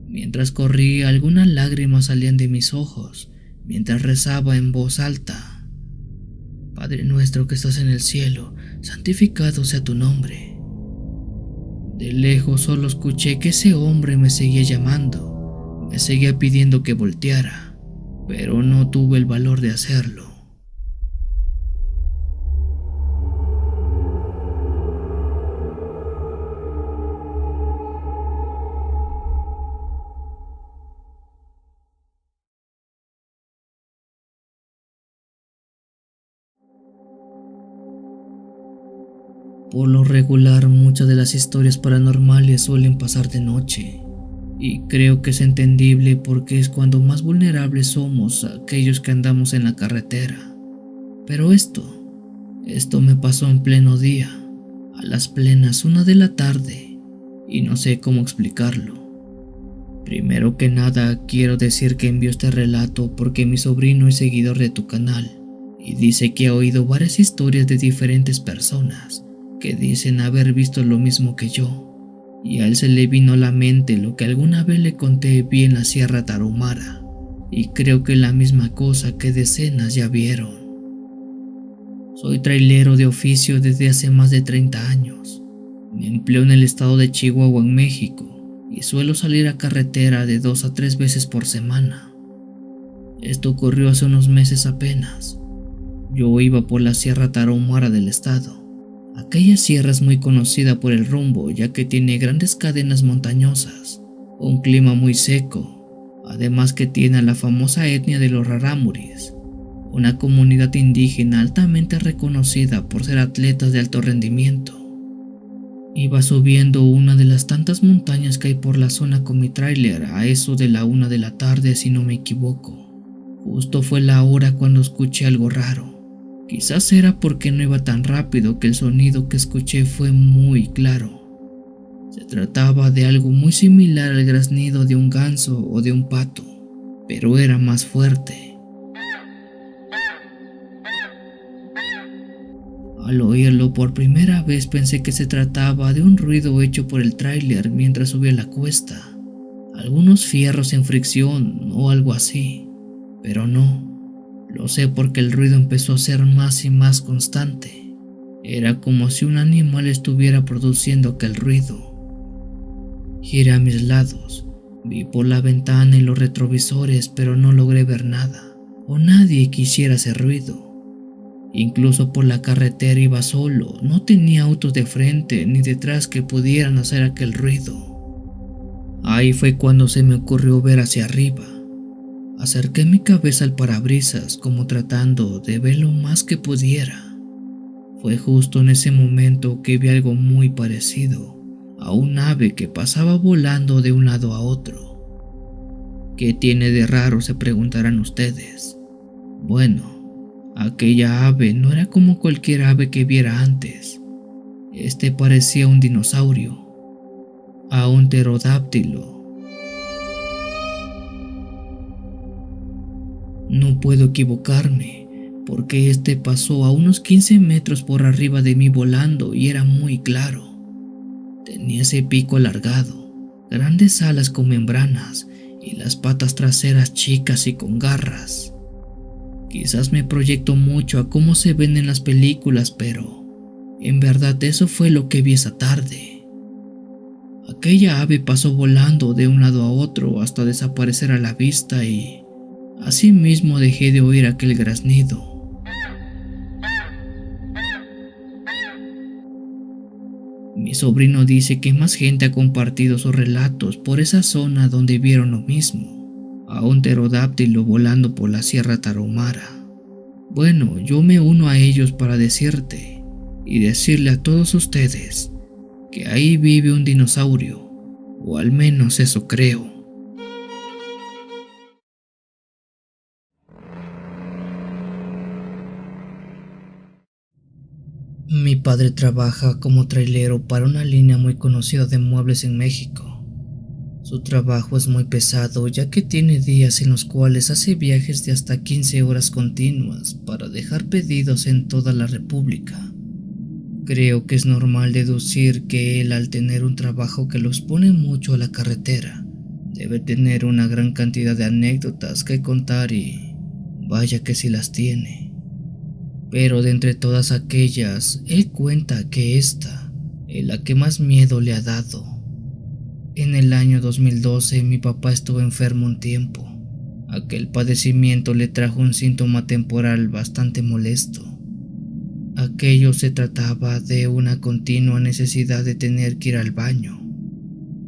Mientras corría, algunas lágrimas salían de mis ojos mientras rezaba en voz alta: Padre nuestro que estás en el cielo, santificado sea tu nombre. De lejos solo escuché que ese hombre me seguía llamando, me seguía pidiendo que volteara, pero no tuve el valor de hacerlo. Por lo regular, muchas de las historias paranormales suelen pasar de noche, y creo que es entendible porque es cuando más vulnerables somos aquellos que andamos en la carretera. Pero esto me pasó en pleno día, a las plenas 1 de la tarde, y no sé cómo explicarlo. Primero que nada, quiero decir que envío este relato porque mi sobrino es seguidor de tu canal, y dice que ha oído varias historias de diferentes personas que dicen haber visto lo mismo que yo, y a él se le vino a la mente lo que alguna vez le conté vi en la Sierra Tarahumara, y creo que la misma cosa que decenas ya vieron. Soy trailero de oficio desde hace más de 30 años. Me empleo en el estado de Chihuahua, en México, y suelo salir a carretera de 2 a 3 veces por semana. Esto ocurrió hace unos meses apenas. Yo iba por la Sierra Tarahumara del estado. Aquella sierra es muy conocida por el rumbo, ya que tiene grandes cadenas montañosas, un clima muy seco, además que tiene a la famosa etnia de los rarámuris, una comunidad indígena altamente reconocida por ser atletas de alto rendimiento. Iba subiendo una de las tantas montañas que hay por la zona con mi tráiler a eso de la 1 de la tarde, si no me equivoco. Justo fue la hora cuando escuché algo raro. Quizás era porque no iba tan rápido que el sonido que escuché fue muy claro. Se trataba de algo muy similar al graznido de un ganso o de un pato, pero era más fuerte. Al oírlo por primera vez pensé que se trataba de un ruido hecho por el tráiler mientras subía la cuesta, algunos fierros en fricción o algo así, pero no. Lo sé porque el ruido empezó a ser más y más constante. Era como si un animal estuviera produciendo aquel ruido. Giré a mis lados, vi por la ventana y los retrovisores, pero no logré ver nada, o nadie que hiciera ese ruido. Incluso por la carretera iba solo, no tenía autos de frente ni detrás que pudieran hacer aquel ruido. Ahí fue cuando se me ocurrió ver hacia arriba. Acerqué mi cabeza al parabrisas como tratando de ver lo más que pudiera. Fue justo en ese momento que vi algo muy parecido a un ave que pasaba volando de un lado a otro. ¿Qué tiene de raro?, se preguntarán ustedes. Bueno, aquella ave no era como cualquier ave que viera antes. Este parecía un dinosaurio, a un pterodáctilo. No puedo equivocarme, porque este pasó a unos 15 metros por arriba de mí volando y era muy claro. Tenía ese pico alargado, grandes alas con membranas y las patas traseras chicas y con garras. Quizás me proyecto mucho a cómo se ven en las películas, pero En verdad eso fue lo que vi esa tarde. Aquella ave pasó volando de un lado a otro hasta desaparecer a la vista y asimismo dejé de oír aquel graznido. Mi sobrino dice que más gente ha compartido sus relatos por esa zona donde vieron lo mismo, a un pterodáctilo volando por la Sierra Tarahumara. Bueno, yo me uno a ellos para decirte y decirle a todos ustedes que ahí vive un dinosaurio, o al menos eso creo. Mi padre trabaja como trailero para una línea muy conocida de muebles en México. Su trabajo es muy pesado ya que tiene días en los cuales hace viajes de hasta 15 horas continuas para dejar pedidos en toda la República. Creo que es normal deducir que él, al tener un trabajo que lo expone mucho a la carretera, debe tener una gran cantidad de anécdotas que contar y vaya que sí las tiene. Pero de entre todas aquellas, él cuenta que esta es la que más miedo le ha dado. En el año 2012 mi papá estuvo enfermo un tiempo. Aquel padecimiento le trajo un síntoma temporal bastante molesto. Aquello se trataba de una continua necesidad de tener que ir al baño.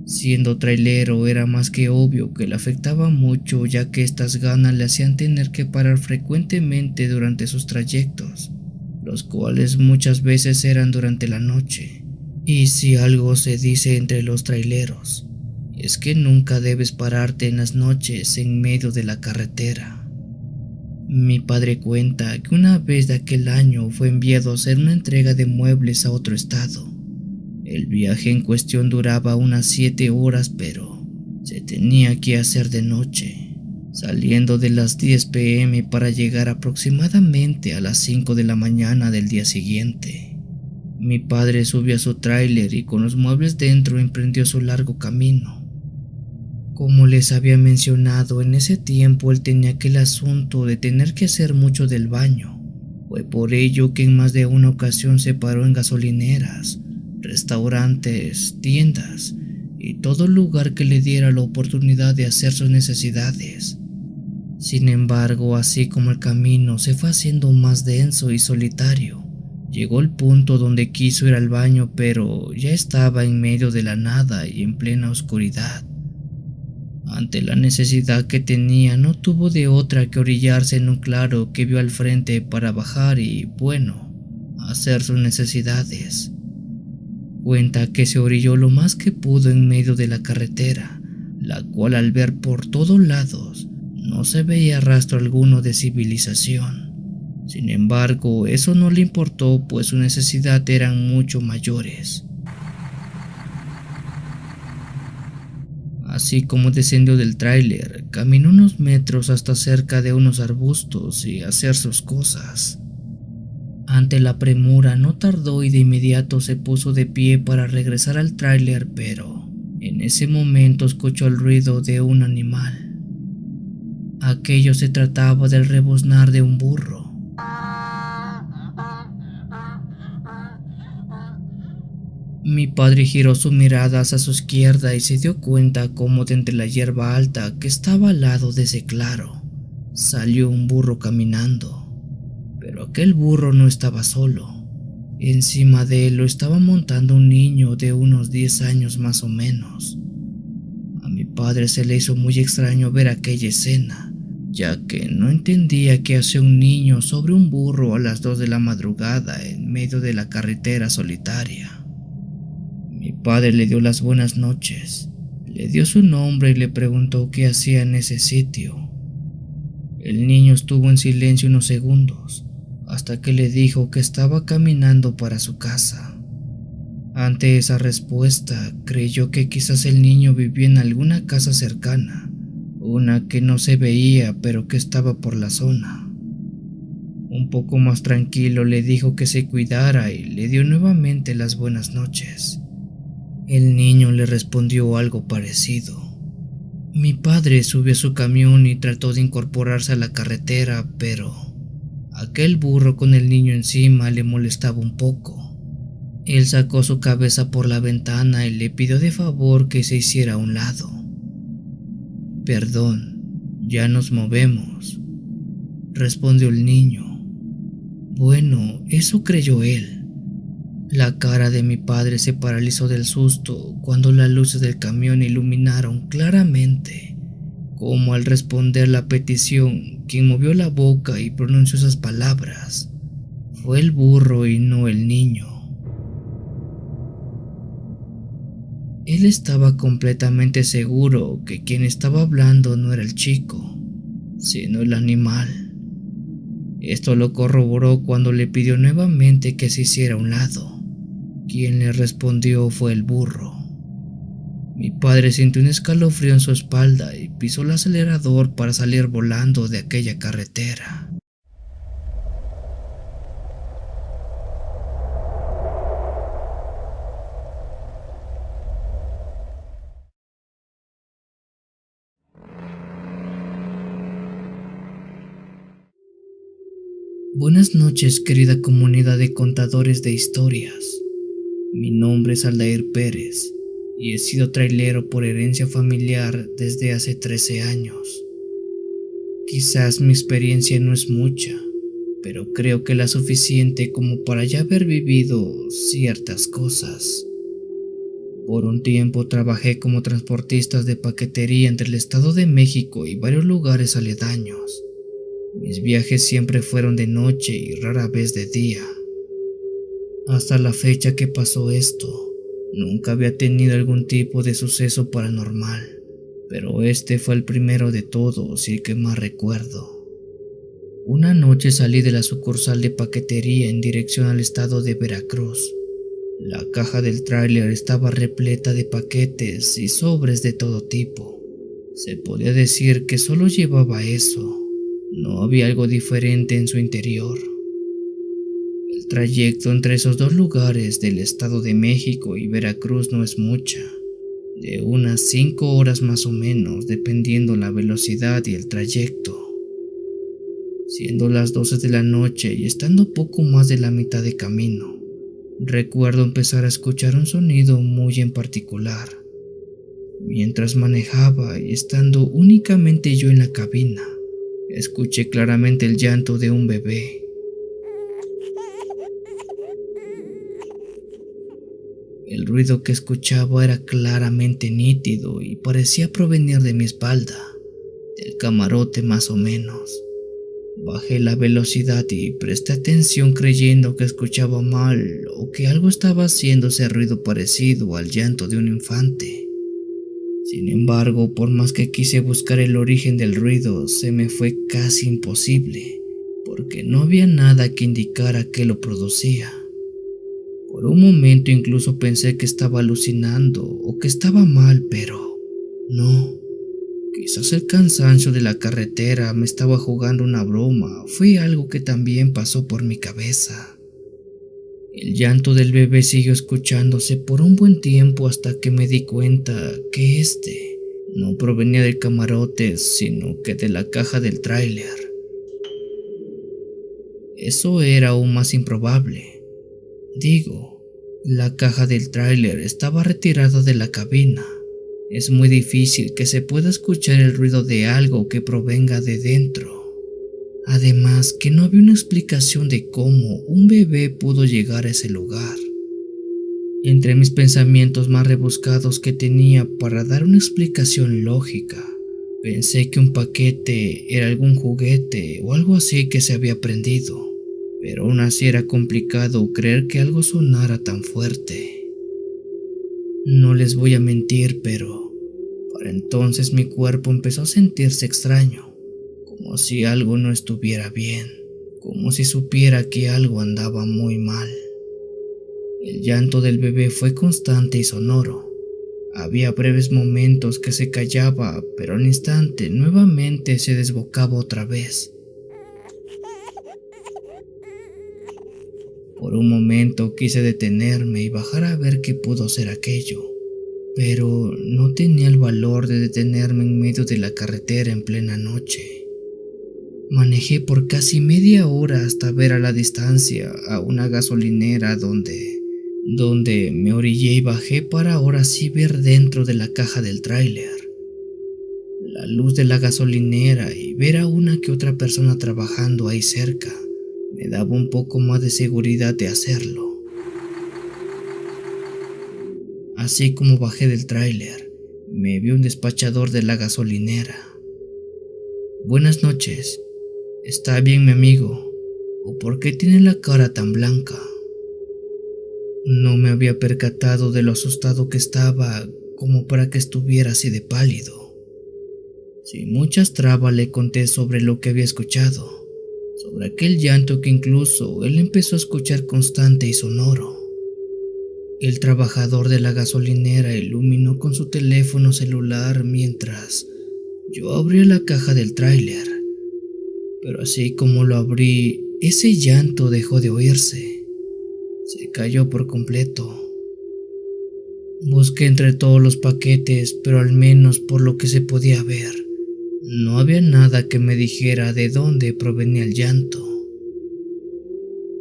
Siendo trailero era más que obvio que le afectaba mucho, ya que estas ganas le hacían tener que parar frecuentemente durante sus trayectos, los cuales muchas veces eran durante la noche. Y si algo se dice entre los traileros, es que nunca debes pararte en las noches en medio de la carretera. Mi padre cuenta que una vez de aquel año fue enviado a hacer una entrega de muebles a otro estado. El viaje en cuestión duraba unas 7 horas, pero se tenía que hacer de noche, saliendo de las 10 p.m. para llegar aproximadamente a las 5 de la mañana del día siguiente. Mi padre subió a su tráiler y con los muebles dentro emprendió su largo camino. Como les había mencionado, en ese tiempo él tenía aquel asunto de tener que hacer mucho del baño. Fue por ello que en más de una ocasión se paró en gasolineras, restaurantes, tiendas y todo lugar que le diera la oportunidad de hacer sus necesidades. Sin embargo, así como el camino se fue haciendo más denso y solitario, llegó el punto donde quiso ir al baño, pero ya estaba en medio de la nada y en plena oscuridad. Ante la necesidad que tenía, no tuvo de otra que orillarse en un claro que vio al frente para bajar y, bueno, hacer sus necesidades. Cuenta que se orilló lo más que pudo en medio de la carretera, la cual al ver por todos lados no se veía rastro alguno de civilización. Sin embargo, eso no le importó, pues sus necesidades eran mucho mayores. Así como descendió del tráiler, caminó unos metros hasta cerca de unos arbustos y hacer sus cosas. Ante la premura no tardó y de inmediato se puso de pie para regresar al tráiler, pero en ese momento escuchó el ruido de un animal. Aquello se trataba del rebuznar de un burro. Mi padre giró su mirada hacia su izquierda y se dio cuenta cómo de entre la hierba alta que estaba al lado de ese claro salió un burro caminando. Pero aquel burro no estaba solo. Encima de él lo estaba montando un niño de unos 10 años más o menos. A mi padre se le hizo muy extraño ver aquella escena, ya que no entendía qué hacía un niño sobre un burro a las 2 de la madrugada en medio de la carretera solitaria. Mi padre le dio las buenas noches, le dio su nombre y le preguntó qué hacía en ese sitio. El niño estuvo en silencio unos segundos, hasta que le dijo que estaba caminando para su casa. Ante esa respuesta, creyó que quizás el niño vivía en alguna casa cercana, una que no se veía pero que estaba por la zona. Un poco más tranquilo le dijo que se cuidara y le dio nuevamente las buenas noches. El niño le respondió algo parecido. Mi padre subió a su camión y trató de incorporarse a la carretera, pero aquel burro con el niño encima le molestaba un poco. Él sacó su cabeza por la ventana y le pidió de favor que se hiciera a un lado. «Perdón, ya nos movemos», respondió el niño. Bueno, eso creyó él. La cara de mi padre se paralizó del susto cuando las luces del camión iluminaron claramente cómo al responder la petición, quien movió la boca y pronunció esas palabras fue el burro y no el niño. Él estaba completamente seguro que quien estaba hablando no era el chico, sino el animal. Esto lo corroboró cuando le pidió nuevamente que se hiciera a un lado. Quien le respondió fue el burro. Mi padre sintió un escalofrío en su espalda y pisó el acelerador para salir volando de aquella carretera. Buenas noches, querida comunidad de contadores de historias. Mi nombre es Aldair Pérez y he sido trailero por herencia familiar desde hace 13 años. Quizás mi experiencia no es mucha, pero creo que la suficiente como para ya haber vivido ciertas cosas. Por un tiempo trabajé como transportista de paquetería entre el Estado de México y varios lugares aledaños. Mis viajes siempre fueron de noche y rara vez de día. Hasta la fecha que pasó esto, nunca había tenido algún tipo de suceso paranormal, pero este fue el primero de todos y el que más recuerdo. Una noche salí de la sucursal de paquetería en dirección al estado de Veracruz. La caja del tráiler estaba repleta de paquetes y sobres de todo tipo. Se podía decir que solo llevaba eso. No había algo diferente en su interior. El trayecto entre esos dos lugares del Estado de México y Veracruz no es mucha, de unas 5 horas más o menos, dependiendo la velocidad y el trayecto. Siendo las 12 de la noche y estando poco más de la mitad de camino, recuerdo empezar a escuchar un sonido muy en particular. Mientras manejaba y estando únicamente yo en la cabina, escuché claramente el llanto de un bebé. El ruido que escuchaba era claramente nítido y parecía provenir de mi espalda, del camarote más o menos. Bajé la velocidad y presté atención creyendo que escuchaba mal o que algo estaba haciendo ese ruido parecido al llanto de un infante. Sin embargo, por más que quise buscar el origen del ruido, se me fue casi imposible, porque no había nada que indicara que lo producía. Por un momento incluso pensé que estaba alucinando o que estaba mal, pero no. Quizás el cansancio de la carretera me estaba jugando una broma, fue algo que también pasó por mi cabeza. El llanto del bebé siguió escuchándose por un buen tiempo hasta que me di cuenta que este no provenía del camarote, sino que de la caja del tráiler. Eso era aún más improbable. Digo, la caja del tráiler estaba retirada de la cabina. Es muy difícil que se pueda escuchar el ruido de algo que provenga de dentro. Además, que no había una explicación de cómo un bebé pudo llegar a ese lugar. Entre mis pensamientos más rebuscados que tenía para dar una explicación lógica, pensé que un paquete era algún juguete o algo así que se había prendido, pero aún así era complicado creer que algo sonara tan fuerte. No les voy a mentir, pero para entonces mi cuerpo empezó a sentirse extraño. Como si algo no estuviera bien, como si supiera que algo andaba muy mal. El llanto del bebé fue constante y sonoro. Había breves momentos que se callaba, pero al instante nuevamente se desbocaba otra vez. Por un momento quise detenerme y bajar a ver qué pudo ser aquello, pero no tenía el valor de detenerme en medio de la carretera en plena noche. Manejé por casi media hora hasta ver a la distancia a una gasolinera donde donde me orillé y bajé para ahora sí ver dentro de la caja del tráiler la luz de la gasolinera y ver a una que otra persona trabajando ahí cerca. Me daba un poco más de seguridad de hacerlo. Así como bajé del tráiler, me vio un despachador de la gasolinera. Buenas noches. ¿Está bien, mi amigo? ¿O por qué tiene la cara tan blanca? No me había percatado de lo asustado que estaba como para que estuviera así de pálido. Sin muchas trabas le conté sobre lo que había escuchado, sobre aquel llanto que incluso él empezó a escuchar constante y sonoro. El trabajador de la gasolinera iluminó con su teléfono celular mientras yo abría la caja del tráiler, pero así como lo abrí, ese llanto dejó de oírse. Se cayó por completo. Busqué entre todos los paquetes, pero al menos por lo que se podía ver, no había nada que me dijera de dónde provenía el llanto.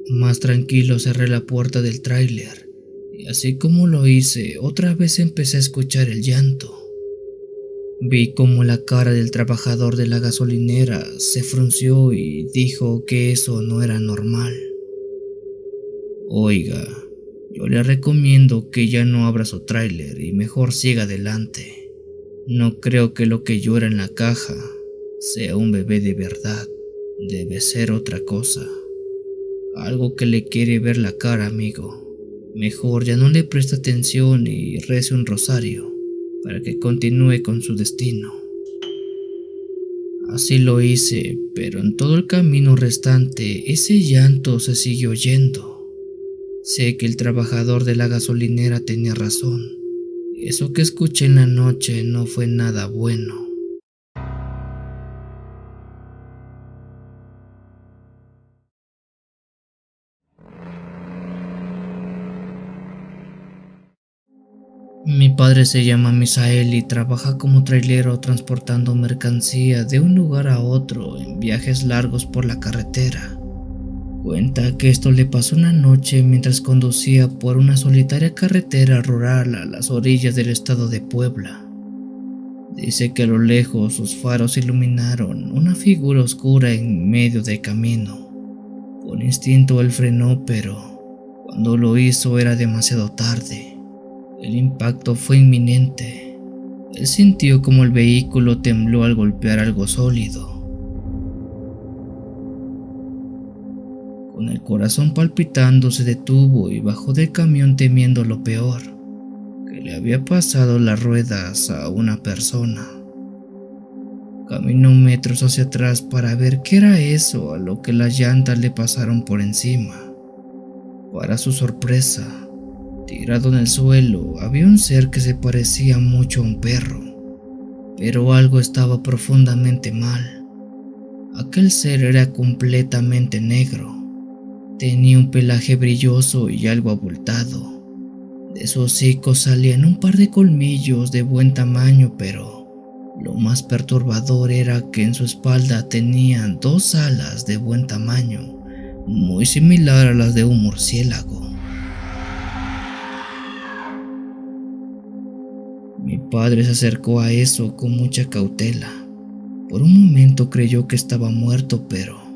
Más tranquilo cerré la puerta del tráiler y así como lo hice, otra vez empecé a escuchar el llanto. Vi cómo la cara del trabajador de la gasolinera se frunció y dijo que eso no era normal. Oiga, yo le recomiendo que ya no abra su tráiler y mejor siga adelante. No creo que lo que llora en la caja sea un bebé de verdad. Debe ser otra cosa. Algo que le quiere ver la cara, amigo. Mejor ya no le preste atención y rece un rosario para que continúe con su destino. Así lo hice, pero en todo el camino restante ese llanto se siguió oyendo. Sé que el trabajador de la gasolinera tenía razón. Eso que escuché en la noche no fue nada bueno. Mi padre se llama Misael y trabaja como trailero transportando mercancía de un lugar a otro en viajes largos por la carretera. Cuenta que esto le pasó una noche mientras conducía por una solitaria carretera rural a las orillas del estado de Puebla. Dice que a lo lejos sus faros iluminaron una figura oscura en medio del camino. Por instinto él frenó, pero cuando lo hizo era demasiado tarde. El impacto fue inminente. Él sintió como el vehículo tembló al golpear algo sólido. Con el corazón palpitando se detuvo y bajó del camión temiendo lo peor, que le había pasado las ruedas a una persona. Caminó metros hacia atrás para ver qué era eso, a lo que las llantas le pasaron por encima. Para su sorpresa, tirado en el suelo, había un ser que se parecía mucho a un perro, pero algo estaba profundamente mal. Aquel ser era completamente negro. Tenía un pelaje brilloso y algo abultado. De su hocico salían un par de colmillos de buen tamaño, pero lo más perturbador era que en su espalda tenían dos alas de buen tamaño, muy similar a las de un murciélago. Mi padre se acercó a eso con mucha cautela. Por un momento creyó que estaba muerto, pero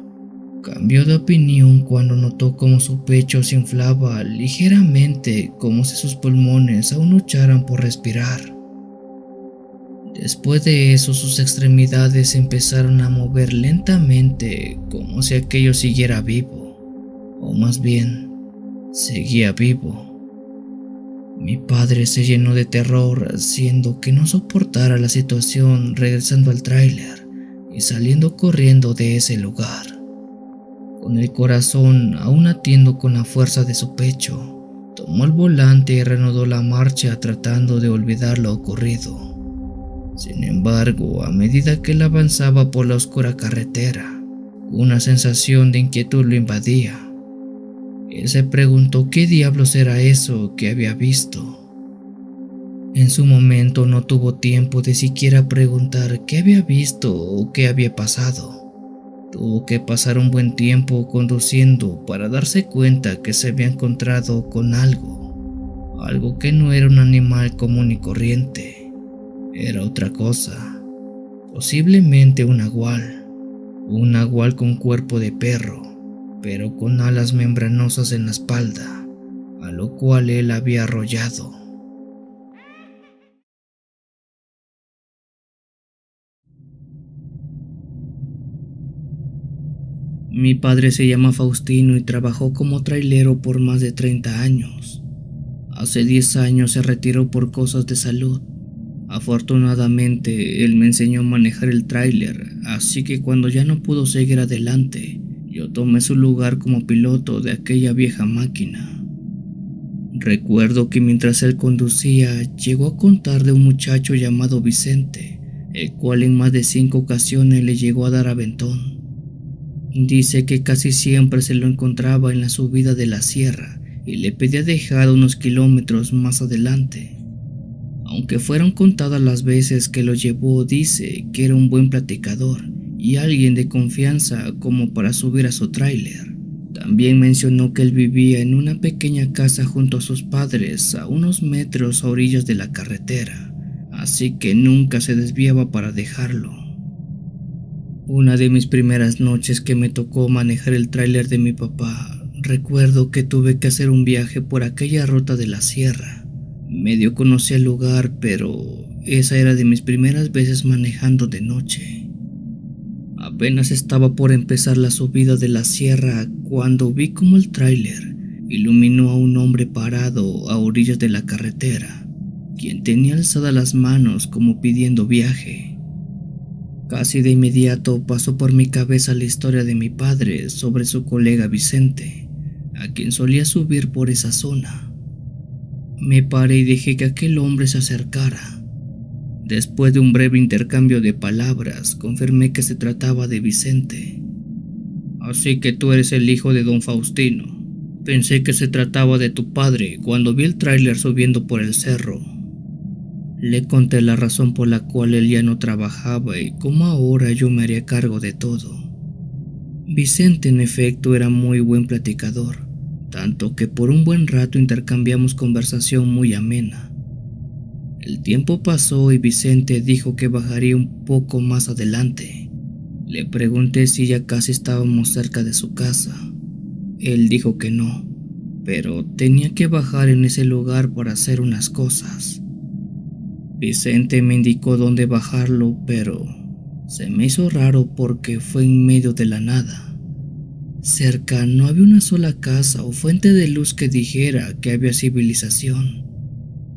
cambió de opinión cuando notó cómo su pecho se inflaba ligeramente, como si sus pulmones aún lucharan por respirar. Después de eso, sus extremidades empezaron a mover lentamente, como si aquello siguiera vivo, o más bien, seguía vivo. Mi padre se llenó de terror, haciendo que no soportara la situación, regresando al tráiler y saliendo corriendo de ese lugar. Con el corazón aún latiendo con la fuerza de su pecho, tomó el volante y reanudó la marcha tratando de olvidar lo ocurrido. Sin embargo, a medida que él avanzaba por la oscura carretera, una sensación de inquietud lo invadía. Él se preguntó qué diablos era eso que había visto. En su momento no tuvo tiempo de siquiera preguntar qué había visto o qué había pasado. Tuvo que pasar un buen tiempo conduciendo para darse cuenta que se había encontrado con algo algo que no era un animal común y corriente. Era otra cosa, posiblemente un nagual con cuerpo de perro, pero con alas membranosas en la espalda, a lo cual él había arrollado. Mi padre se llama Faustino y trabajó como trailero por más de 30 años. Hace 10 años se retiró por cosas de salud. Afortunadamente, él me enseñó a manejar el tráiler, así que cuando ya no pudo seguir adelante, yo tomé su lugar como piloto de aquella vieja máquina. Recuerdo que mientras él conducía, llegó a contar de un muchacho llamado Vicente, el cual en más de 5 ocasiones le llegó a dar aventón. Dice que casi siempre se lo encontraba en la subida de la sierra y le pedía dejar unos kilómetros más adelante. Aunque fueron contadas las veces que lo llevó, dice que era un buen platicador y alguien de confianza como para subir a su tráiler. También mencionó que él vivía en una pequeña casa junto a sus padres a unos metros a orillas de la carretera, así que nunca se desviaba para dejarlo. Una de mis primeras noches que me tocó manejar el tráiler de mi papá, recuerdo que tuve que hacer un viaje por aquella ruta de la sierra. Medio conocía el lugar, pero esa era de mis primeras veces manejando de noche. Apenas estaba por empezar la subida de la sierra cuando vi como el tráiler iluminó a un hombre parado a orillas de la carretera, quien tenía alzadas las manos como pidiendo viaje. Casi de inmediato pasó por mi cabeza la historia de mi padre sobre su colega Vicente, a quien solía subir por esa zona. Me paré y dejé que aquel hombre se acercara. Después de un breve intercambio de palabras, confirmé que se trataba de Vicente. Así que tú eres el hijo de don Faustino. Pensé que se trataba de tu padre cuando vi el tráiler subiendo por el cerro. Le conté la razón por la cual él ya no trabajaba y cómo ahora yo me haría cargo de todo. Vicente en efecto era muy buen platicador, tanto que por un buen rato intercambiamos conversación muy amena. El tiempo pasó y Vicente dijo que bajaría un poco más adelante. Le pregunté si ya casi estábamos cerca de su casa. Él dijo que no, pero tenía que bajar en ese lugar para hacer unas cosas. Vicente me indicó dónde bajarlo, pero se me hizo raro porque fue en medio de la nada. Cerca no había una sola casa o fuente de luz que dijera que había civilización.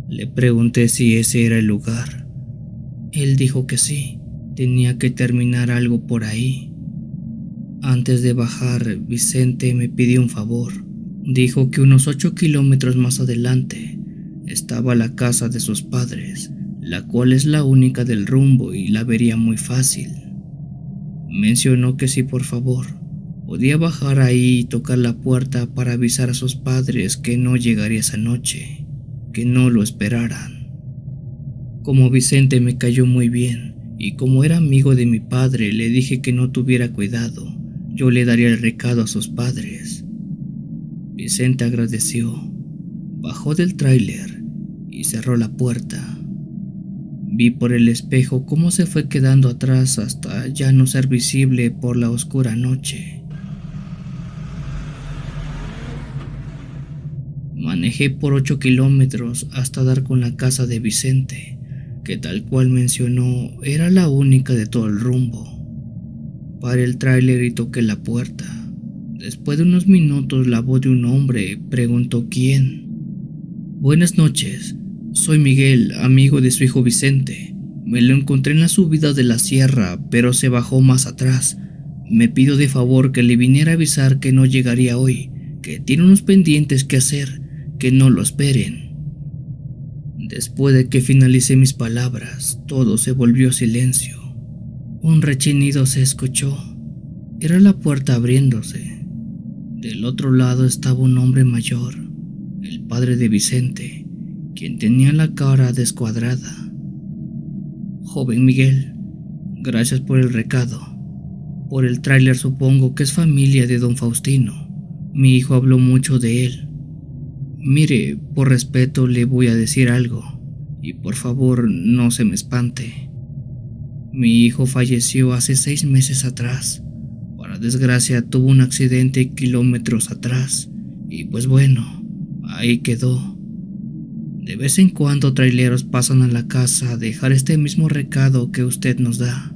Le pregunté si ese era el lugar. Él dijo que sí, tenía que terminar algo por ahí. Antes de bajar, Vicente me pidió un favor. Dijo que unos 8 kilómetros más adelante estaba la casa de sus padres, la cual es la única del rumbo y la vería muy fácil. Mencionó que si por favor podía bajar ahí y tocar la puerta para avisar a sus padres que no llegaría esa noche, que no lo esperaran. Como Vicente me cayó muy bien y como era amigo de mi padre, le dije que no tuviera cuidado, yo le daría el recado a sus padres. Vicente agradeció, bajó del tráiler y cerró la puerta. Vi por el espejo cómo se fue quedando atrás hasta ya no ser visible por la oscura noche. Manejé por 8 kilómetros hasta dar con la casa de Vicente, que tal cual mencionó era la única de todo el rumbo. Paré el tráiler y toqué la puerta. Después de unos minutos la voz de un hombre preguntó quién. Buenas noches, soy Miguel, amigo de su hijo Vicente. Me lo encontré en la subida de la sierra, pero se bajó más atrás. Me pidió de favor que le viniera a avisar que no llegaría hoy, que tiene unos pendientes que hacer, que no lo esperen. Después de que finalicé mis palabras, todo se volvió silencio. Un rechinido se escuchó. Era la puerta abriéndose. Del otro lado estaba un hombre mayor, el padre de Vicente, quien tenía la cara descuadrada. Joven Miguel, gracias por el recado. Por el tráiler supongo que es familia de don Faustino. Mi hijo habló mucho de él. Mire, por respeto le voy a decir algo, y por favor no se me espante. Mi hijo falleció hace 6 meses atrás. Para desgracia tuvo un accidente kilómetros atrás, y pues bueno, ahí quedó. De vez en cuando traileros pasan a la casa a dejar este mismo recado que usted nos da.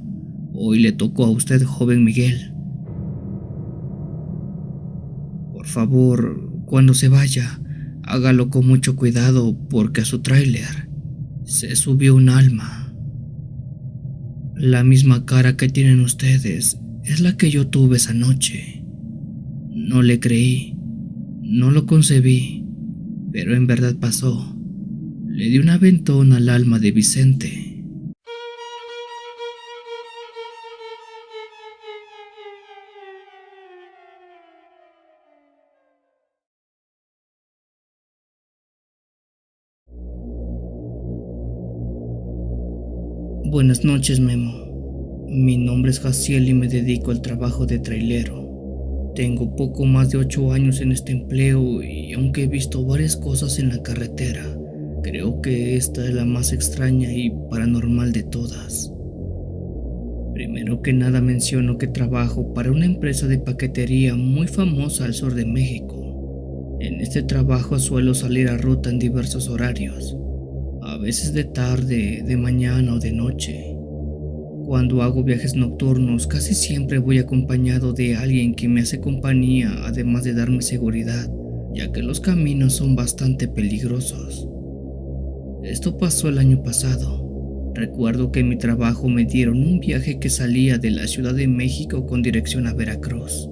Hoy le tocó a usted, joven Miguel. Por favor, cuando se vaya, hágalo con mucho cuidado porque a su tráiler se subió un alma. La misma cara que tienen ustedes es la que yo tuve esa noche. No le creí, no lo concebí, pero en verdad pasó. Le di un aventón al alma de Vicente. Buenas noches, Memo. Mi nombre es Jaciel y me dedico al trabajo de trailero. Tengo poco más de 8 años en este empleo y aunque he visto varias cosas en la carretera, creo que esta es la más extraña y paranormal de todas. Primero que nada menciono que trabajo para una empresa de paquetería muy famosa al sur de México. En este trabajo suelo salir a ruta en diversos horarios, a veces de tarde, de mañana o de noche. Cuando hago viajes nocturnos, casi siempre voy acompañado de alguien que me hace compañía, además de darme seguridad, ya que los caminos son bastante peligrosos. Esto pasó el año pasado. Recuerdo que en mi trabajo me dieron un viaje que salía de la Ciudad de México con dirección a Veracruz.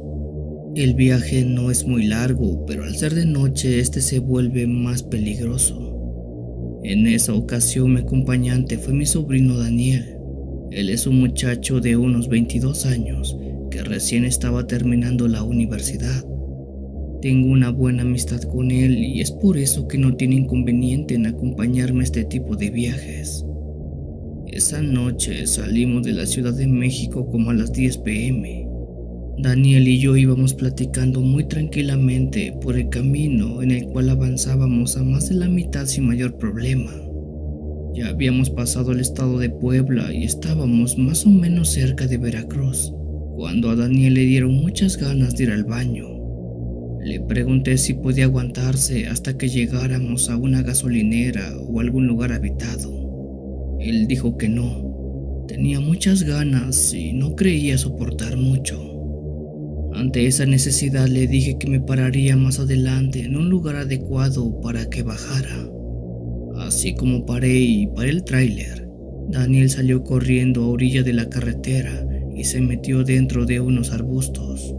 El viaje no es muy largo, pero al ser de noche este se vuelve más peligroso. En esa ocasión mi acompañante fue mi sobrino Daniel. Él es un muchacho de unos 22 años que recién estaba terminando la universidad. Tengo una buena amistad con él y es por eso que no tiene inconveniente en acompañarme a este tipo de viajes. Esa noche salimos de la Ciudad de México como a las 10 p.m. Daniel y yo íbamos platicando muy tranquilamente por el camino en el cual avanzábamos a más de la mitad sin mayor problema. Ya habíamos pasado el estado de Puebla y estábamos más o menos cerca de Veracruz, cuando a Daniel le dieron muchas ganas de ir al baño. Le pregunté si podía aguantarse hasta que llegáramos a una gasolinera o algún lugar habitado. Él dijo que no, tenía muchas ganas y no creía soportar mucho. Ante esa necesidad le dije que me pararía más adelante en un lugar adecuado para que bajara. Así como paré el tráiler, Daniel salió corriendo a orilla de la carretera y se metió dentro de unos arbustos.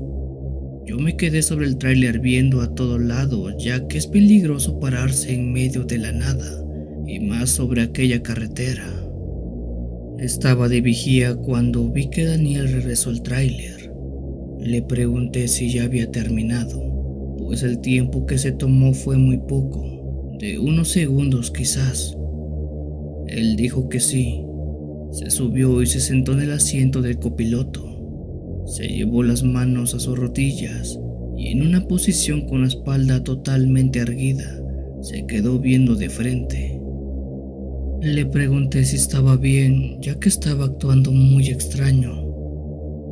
Yo me quedé sobre el tráiler viendo a todo lado, ya que es peligroso pararse en medio de la nada, y más sobre aquella carretera. Estaba de vigía cuando vi que Daniel regresó al tráiler. Le pregunté si ya había terminado, pues el tiempo que se tomó fue muy poco, de unos segundos quizás. Él dijo que sí. Se subió y se sentó en el asiento del copiloto. Se llevó las manos a sus rodillas y en una posición con la espalda totalmente erguida, se quedó viendo de frente. Le pregunté si estaba bien, ya que estaba actuando muy extraño.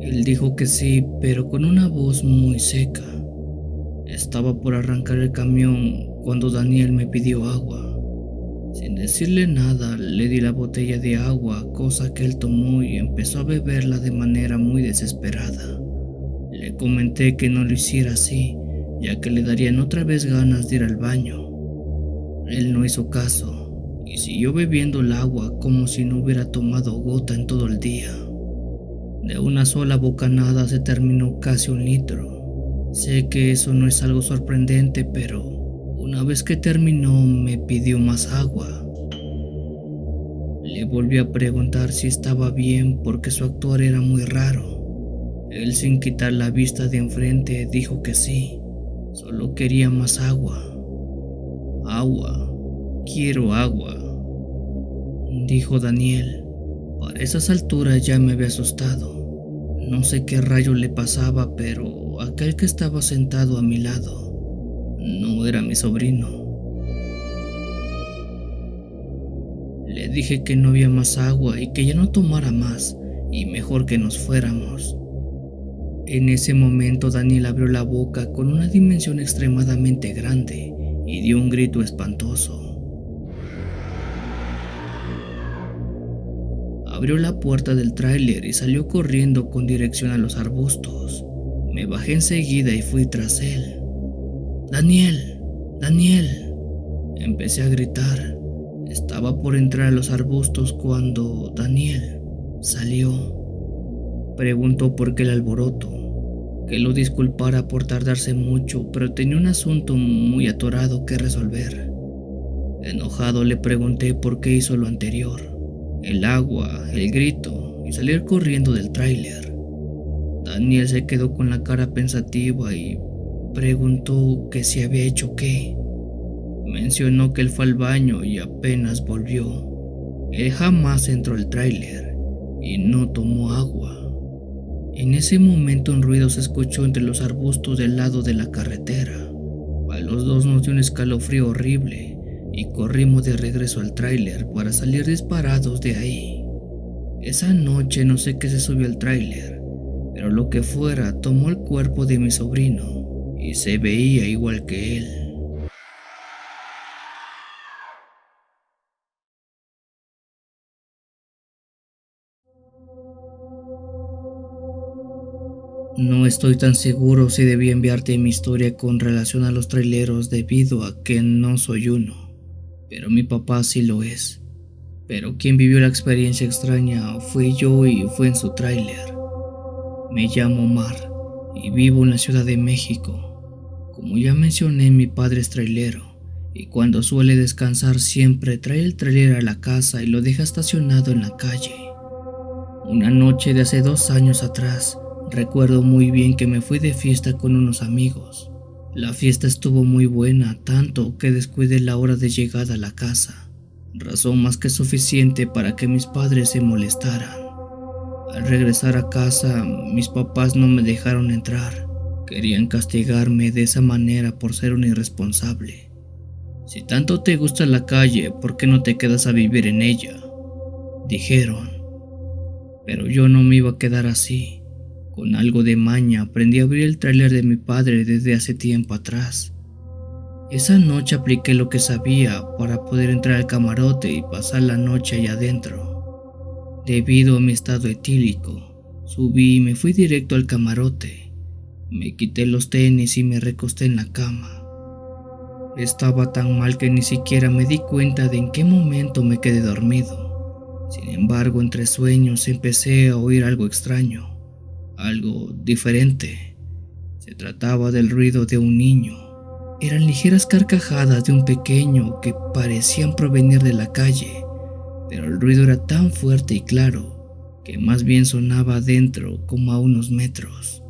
Él dijo que sí, pero con una voz muy seca. Estaba por arrancar el camión cuando Daniel me pidió agua. Sin decirle nada, le di la botella de agua, cosa que él tomó y empezó a beberla de manera muy desesperada. Le comenté que no lo hiciera así, ya que le darían otra vez ganas de ir al baño. Él no hizo caso y siguió bebiendo el agua como si no hubiera tomado gota en todo el día. De una sola bocanada se terminó casi 1 litro. Sé que eso no es algo sorprendente, pero una vez que terminó me pidió más agua. Le volví a preguntar si estaba bien porque su actuar era muy raro. Él, sin quitar la vista de enfrente, dijo que sí, solo quería más agua. Agua, quiero agua, dijo Daniel. Para esas alturas ya me había asustado. No sé qué rayo le pasaba, pero aquel que estaba sentado a mi lado no era mi sobrino. dije que no había más agua y que ya no tomara más, y mejor que nos fuéramos. En ese momento Daniel abrió la boca con una dimensión extremadamente grande y dio un grito espantoso. Abrió la puerta del tráiler y salió corriendo con dirección a los arbustos. Me bajé enseguida y fui tras él. ¡Daniel! ¡Daniel! Empecé a gritar. Estaba por entrar a los arbustos cuando Daniel salió. Preguntó por qué el alboroto, que lo disculpara por tardarse mucho, pero tenía un asunto muy atorado que resolver. Enojado le pregunté por qué hizo lo anterior, el agua, el grito y salir corriendo del tráiler. Daniel se quedó con la cara pensativa y preguntó que si había hecho qué. Mencionó que él fue al baño y apenas volvió. Él jamás entró al tráiler y no tomó agua. En ese momento un ruido se escuchó entre los arbustos del lado de la carretera. A los dos nos dio un escalofrío horrible y corrimos de regreso al tráiler para salir disparados de ahí. Esa noche no sé qué se subió al tráiler, pero lo que fuera tomó el cuerpo de mi sobrino y se veía igual que él. No estoy tan seguro si debía enviarte mi historia con relación a los traileros debido a que no soy uno, pero mi papá sí lo es. Pero quien vivió la experiencia extraña fui yo y fue en su tráiler. Me llamo Mar y vivo en la Ciudad de México. Como ya mencioné, mi padre es trailero y cuando suele descansar siempre trae el trailer a la casa y lo deja estacionado en la calle. Una noche de hace 2 años atrás, recuerdo muy bien que me fui de fiesta con unos amigos. La fiesta estuvo muy buena, tanto que descuidé la hora de llegada a la casa, razón más que suficiente para que mis padres se molestaran. Al regresar a casa, mis papás no me dejaron entrar. Querían castigarme de esa manera por ser un irresponsable. Si tanto te gusta la calle, ¿por qué no te quedas a vivir en ella?, dijeron. Pero yo no me iba a quedar así. Con algo de maña aprendí a abrir el tráiler de mi padre desde hace tiempo atrás. Esa noche apliqué lo que sabía para poder entrar al camarote y pasar la noche allá adentro. Debido a mi estado etílico, subí y me fui directo al camarote. Me quité los tenis y me recosté en la cama. Estaba tan mal que ni siquiera me di cuenta de en qué momento me quedé dormido. Sin embargo, entre sueños empecé a oír algo extraño, algo diferente. Se trataba del ruido de un niño. Eran ligeras carcajadas de un pequeño que parecían provenir de la calle, pero el ruido era tan fuerte y claro que más bien sonaba adentro, como a unos metros.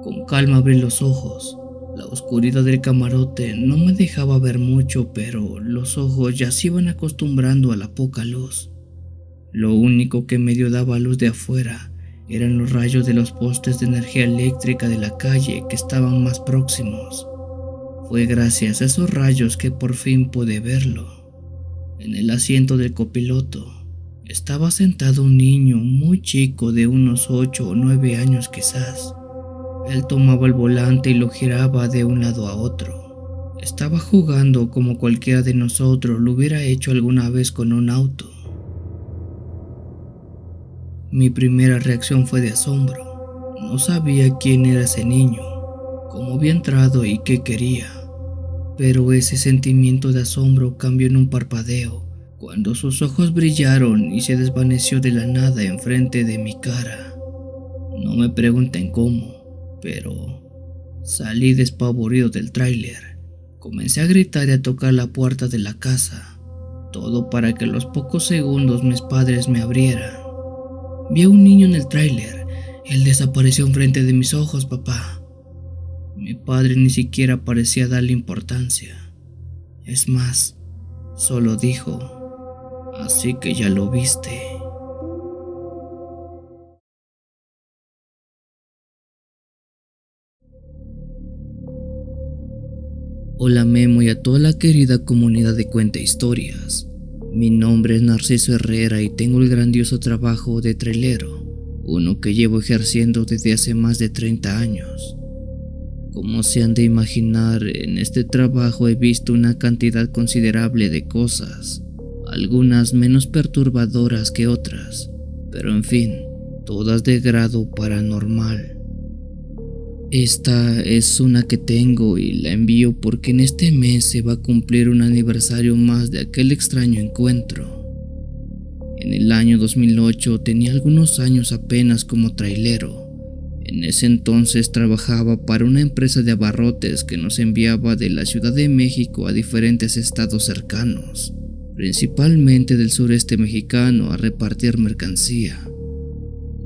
Con calma abrí los ojos. La oscuridad del camarote no me dejaba ver mucho, pero los ojos ya se iban acostumbrando a la poca luz. Lo único que medio daba luz de afuera eran los rayos de los postes de energía eléctrica de la calle que estaban más próximos. Fue gracias a esos rayos que por fin pude verlo. En el asiento del copiloto estaba sentado un niño muy chico de unos 8 o 9 años quizás. Él tomaba el volante y lo giraba de un lado a otro. Estaba jugando como cualquiera de nosotros lo hubiera hecho alguna vez con un auto. Mi primera reacción fue de asombro. No sabía quién era ese niño, cómo había entrado y qué quería. Pero ese sentimiento de asombro cambió en un parpadeo, cuando sus ojos brillaron y se desvaneció de la nada enfrente de mi cara. No me pregunten cómo, pero salí despavorido del tráiler. Comencé a gritar y a tocar la puerta de la casa, todo para que a los pocos segundos mis padres me abrieran. Vi a un niño en el tráiler. Él desapareció enfrente de mis ojos, papá. Mi padre ni siquiera parecía darle importancia. Es más, solo dijo, así que ya lo viste. Hola Memo y a toda la querida comunidad de Cuenta Historias. Mi nombre es Narciso Herrera y tengo el grandioso trabajo de trailero, uno que llevo ejerciendo desde hace más de 30 años. Como se han de imaginar, en este trabajo he visto una cantidad considerable de cosas, algunas menos perturbadoras que otras, pero en fin, todas de grado paranormal. Esta es una que tengo y la envío porque en este mes se va a cumplir un aniversario más de aquel extraño encuentro. En el año 2008 tenía algunos años apenas como trailero. En ese entonces trabajaba para una empresa de abarrotes que nos enviaba de la Ciudad de México a diferentes estados cercanos, principalmente del sureste mexicano, a repartir mercancía.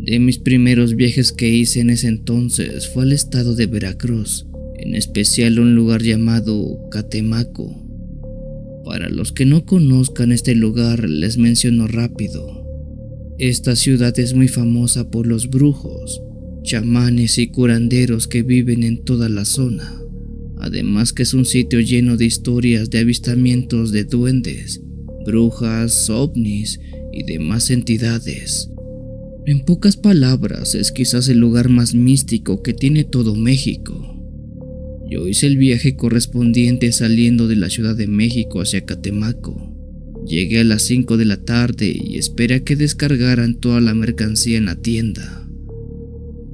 De mis primeros viajes que hice en ese entonces fue al estado de Veracruz, en especial un lugar llamado Catemaco. Para los que no conozcan este lugar, les menciono rápido. Esta ciudad es muy famosa por los brujos, chamanes y curanderos que viven en toda la zona. Además que es un sitio lleno de historias de avistamientos de duendes, brujas, ovnis y demás entidades. En pocas palabras, es quizás el lugar más místico que tiene todo México. Yo hice el viaje correspondiente saliendo de la Ciudad de México hacia Catemaco. Llegué a las 5 de la tarde y esperé a que descargaran toda la mercancía en la tienda.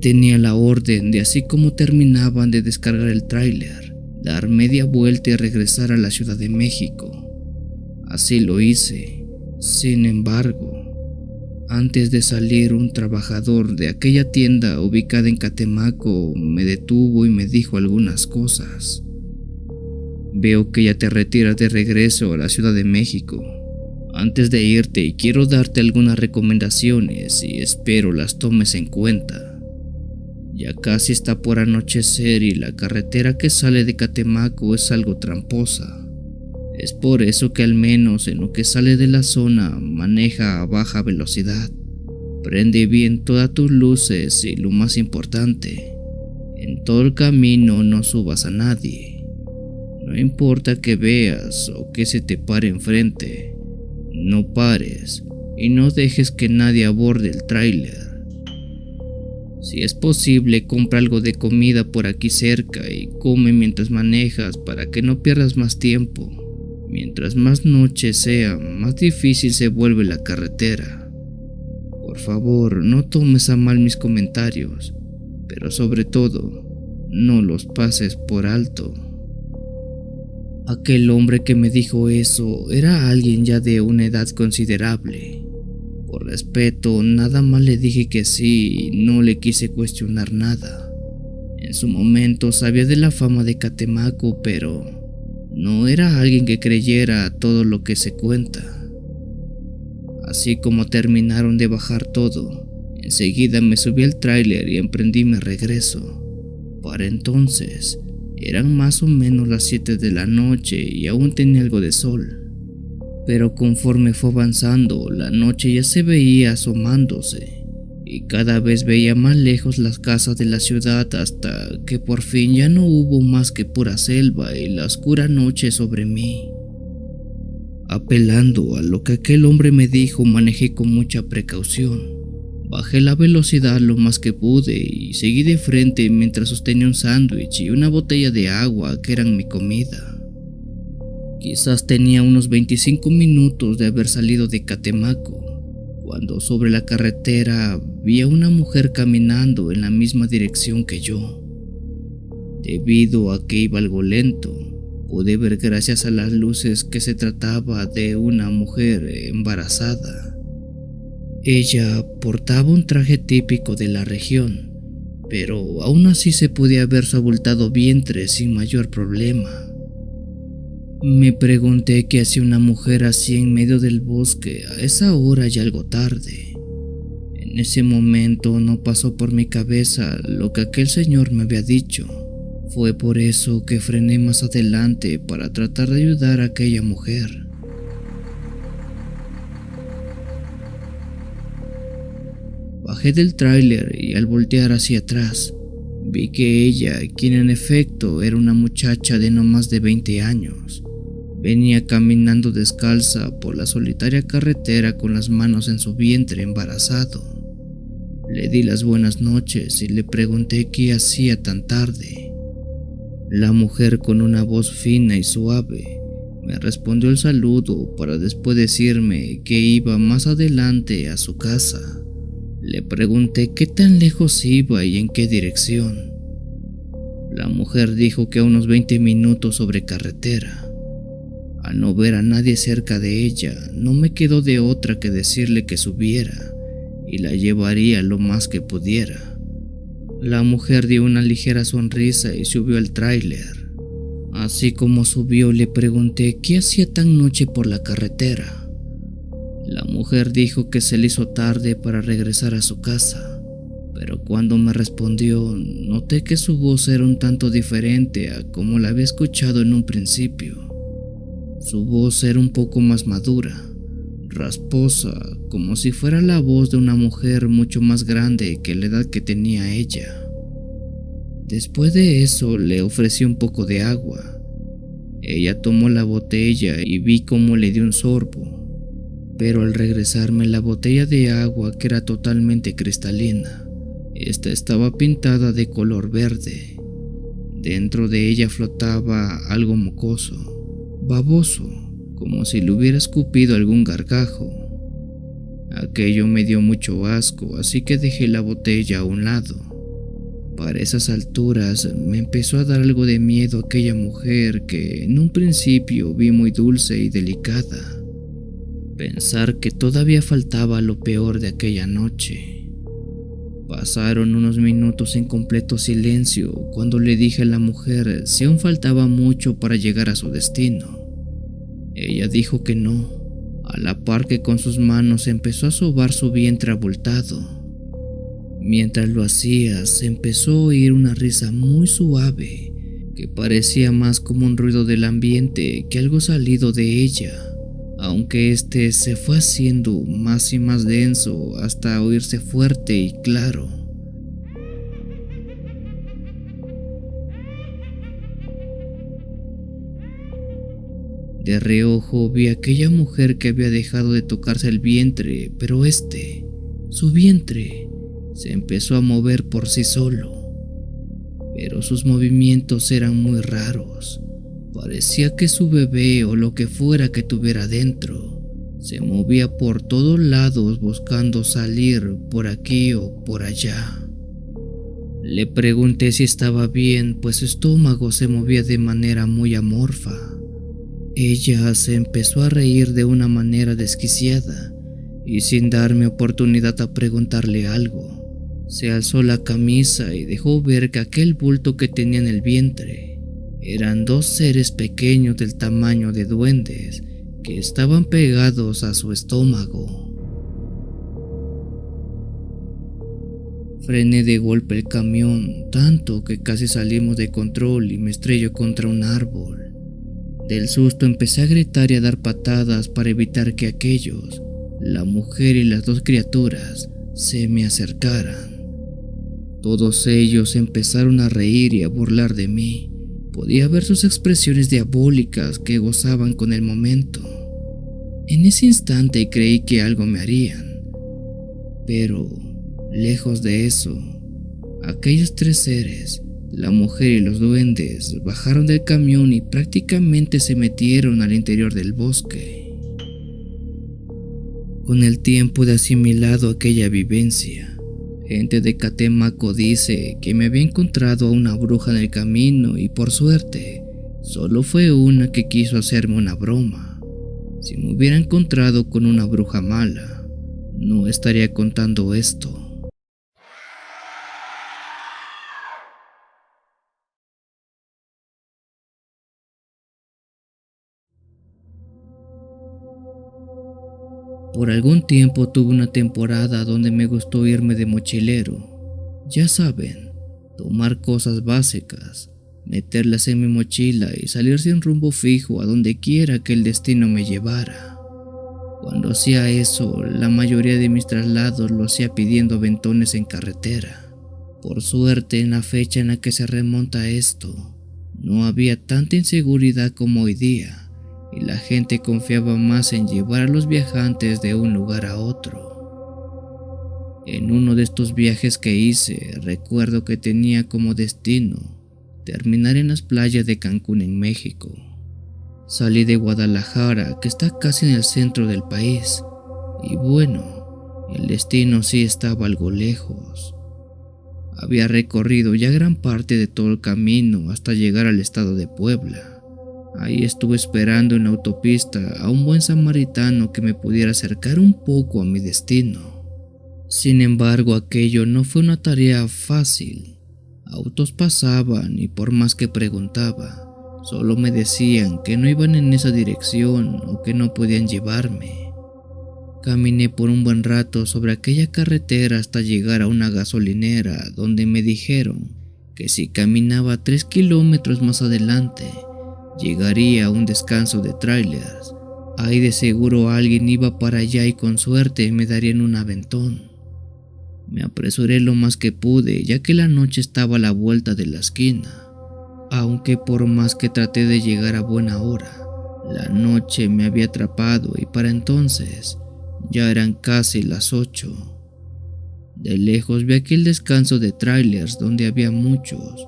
Tenía la orden de, así como terminaban de descargar el tráiler, dar media vuelta y regresar a la Ciudad de México. Así lo hice. Sin embargo, antes de salir, un trabajador de aquella tienda ubicada en Catemaco me detuvo y me dijo algunas cosas. Veo que ya te retiras de regreso a la Ciudad de México. Antes de irte, quiero darte algunas recomendaciones y espero las tomes en cuenta. Ya casi está por anochecer y la carretera que sale de Catemaco es algo tramposa. Es por eso que al menos en lo que sale de la zona maneja a baja velocidad. Prende bien todas tus luces y lo más importante, en todo el camino no subas a nadie. No importa que veas o que se te pare enfrente, no pares y no dejes que nadie aborde el tráiler. Si es posible, compra algo de comida por aquí cerca y come mientras manejas para que no pierdas más tiempo. Mientras más noche sea, más difícil se vuelve la carretera. Por favor, no tomes a mal mis comentarios, pero sobre todo, no los pases por alto. Aquel hombre que me dijo eso era alguien ya de una edad considerable. Por respeto, nada más le dije que sí y no le quise cuestionar nada. En su momento sabía de la fama de Catemaco, pero no era alguien que creyera todo lo que se cuenta. Así como terminaron de bajar todo, enseguida me subí al tráiler y emprendí mi regreso. Para entonces, eran más o menos las 7 de la noche y aún tenía algo de sol. Pero conforme fue avanzando, la noche ya se veía asomándose y cada vez veía más lejos las casas de la ciudad hasta que por fin ya no hubo más que pura selva y la oscura noche sobre mí. Apelando a lo que aquel hombre me dijo, manejé con mucha precaución. Bajé la velocidad lo más que pude y seguí de frente mientras sostenía un sándwich y una botella de agua que eran mi comida. Quizás tenía unos 25 minutos de haber salido de Catemaco, cuando sobre la carretera vi a una mujer caminando en la misma dirección que yo. Debido a que iba algo lento, pude ver gracias a las luces que se trataba de una mujer embarazada. Ella portaba un traje típico de la región, pero aún así se podía ver su abultado vientre sin mayor problema. Me pregunté qué hacía una mujer así en medio del bosque a esa hora y algo tarde. En ese momento no pasó por mi cabeza lo que aquel señor me había dicho. Fue por eso que frené más adelante para tratar de ayudar a aquella mujer. Bajé del tráiler y al voltear hacia atrás, vi que ella, quien en efecto era una muchacha de no más de 20 años, Venía caminando descalza por la solitaria carretera con las manos en su vientre embarazado. Le di las buenas noches y le pregunté qué hacía tan tarde. La mujer, con una voz fina y suave, me respondió el saludo para después decirme que iba más adelante a su casa. Le pregunté qué tan lejos iba y en qué dirección. La mujer dijo que a unos 20 minutos sobre carretera. Al no ver a nadie cerca de ella, no me quedó de otra que decirle que subiera y la llevaría lo más que pudiera. La mujer dio una ligera sonrisa y subió al tráiler. Así como subió, le pregunté qué hacía tan noche por la carretera. La mujer dijo que se le hizo tarde para regresar a su casa, pero cuando me respondió, noté que su voz era un tanto diferente a como la había escuchado en un principio. Su voz era un poco más madura, rasposa, como si fuera la voz de una mujer mucho más grande que la edad que tenía ella. Después de eso le ofrecí un poco de agua. Ella tomó la botella y vi cómo le dio un sorbo, pero al regresarme la botella de agua, que era totalmente cristalina, esta estaba pintada de color verde. Dentro de ella flotaba algo mocoso, baboso, como si le hubiera escupido algún gargajo. Aquello me dio mucho asco, así que dejé la botella a un lado. Para esas alturas me empezó a dar algo de miedo aquella mujer que en un principio vi muy dulce y delicada. Pensar que todavía faltaba lo peor de aquella noche. Pasaron unos minutos en completo silencio cuando le dije a la mujer si aún faltaba mucho para llegar a su destino. Ella dijo que no, a la par que con sus manos empezó a sobar su vientre abultado. Mientras lo hacía, se empezó a oír una risa muy suave que parecía más como un ruido del ambiente que algo salido de ella, aunque este se fue haciendo más y más denso hasta oírse fuerte y claro. De reojo vi a aquella mujer que había dejado de tocarse el vientre, pero su vientre, se empezó a mover por sí solo. Pero sus movimientos eran muy raros. Parecía que su bebé o lo que fuera que tuviera dentro se movía por todos lados buscando salir por aquí o por allá. Le pregunté si estaba bien, pues su estómago se movía de manera muy amorfa. Ella se empezó a reír de una manera desquiciada y sin darme oportunidad a preguntarle algo, se alzó la camisa y dejó ver que aquel bulto que tenía en el vientre eran dos seres pequeños del tamaño de duendes que estaban pegados a su estómago. Frené de golpe el camión, tanto que casi salimos de control y me estrelló contra un árbol. Del susto empecé a gritar y a dar patadas para evitar que aquellos, la mujer y las dos criaturas, se me acercaran. Todos ellos empezaron a reír y a burlar de mí. Podía ver sus expresiones diabólicas que gozaban con el momento. En ese instante creí que algo me harían, pero lejos de eso, aquellos tres seres, la mujer y los duendes, bajaron del camión y prácticamente se metieron al interior del bosque. Con el tiempo de asimilado aquella vivencia, gente de Catemaco dice que me había encontrado a una bruja en el camino y por suerte, solo fue una que quiso hacerme una broma. Si me hubiera encontrado con una bruja mala, no estaría contando esto. Por algún tiempo tuve una temporada donde me gustó irme de mochilero. Ya saben, tomar cosas básicas, meterlas en mi mochila y salir sin rumbo fijo a donde quiera que el destino me llevara. Cuando hacía eso, la mayoría de mis traslados lo hacía pidiendo aventones en carretera. Por suerte, en la fecha en la que se remonta esto, no había tanta inseguridad como hoy día, y la gente confiaba más en llevar a los viajantes de un lugar a otro. En uno de estos viajes que hice, recuerdo que tenía como destino terminar en las playas de Cancún en México. Salí de Guadalajara, que está casi en el centro del país, y bueno, el destino sí estaba algo lejos. Había recorrido ya gran parte de todo el camino hasta llegar al estado de Puebla. Ahí estuve esperando en la autopista a un buen samaritano que me pudiera acercar un poco a mi destino. Sin embargo, aquello no fue una tarea fácil. Autos pasaban y por más que preguntaba, solo me decían que no iban en esa dirección o que no podían llevarme. Caminé por un buen rato sobre aquella carretera hasta llegar a una gasolinera donde me dijeron que si caminaba 3 kilómetros más adelante, llegaría a un descanso de trailers. Ahí de seguro alguien iba para allá y con suerte me darían un aventón. Me apresuré lo más que pude, ya que la noche estaba a la vuelta de la esquina. Aunque por más que traté de llegar a buena hora, la noche me había atrapado y para entonces ya eran casi las 8. De lejos vi aquel descanso de trailers donde había muchos,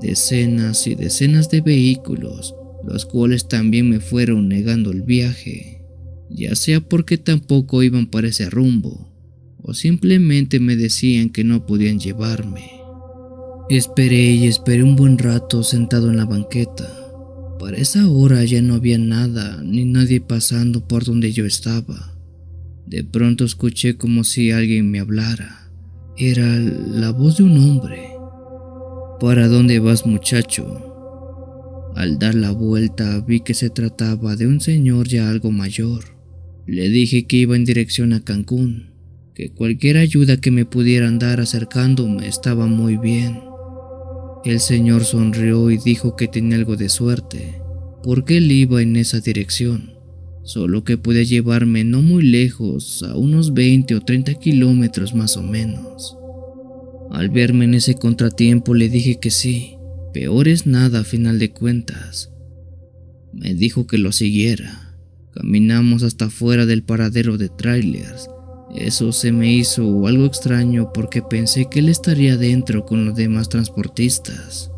decenas y decenas de vehículos, los cuales también me fueron negando el viaje, ya sea porque tampoco iban para ese rumbo, o simplemente me decían que no podían llevarme. Esperé y esperé un buen rato sentado en la banqueta. Para esa hora ya no había nada ni nadie pasando por donde yo estaba. De pronto escuché como si alguien me hablara. Era la voz de un hombre. ¿Para dónde vas, muchacho? Al dar la vuelta vi que se trataba de un señor ya algo mayor. Le dije que iba en dirección a Cancún, que cualquier ayuda que me pudieran dar acercándome estaba muy bien. El señor sonrió y dijo que tenía algo de suerte, porque él iba en esa dirección, solo que podía llevarme no muy lejos, a unos 20 o 30 kilómetros más o menos. Al verme en ese contratiempo le dije que sí, peor es nada a final de cuentas. Me dijo que lo siguiera. Caminamos hasta fuera del paradero de trailers. Eso se me hizo algo extraño porque pensé que él estaría dentro con los demás transportistas.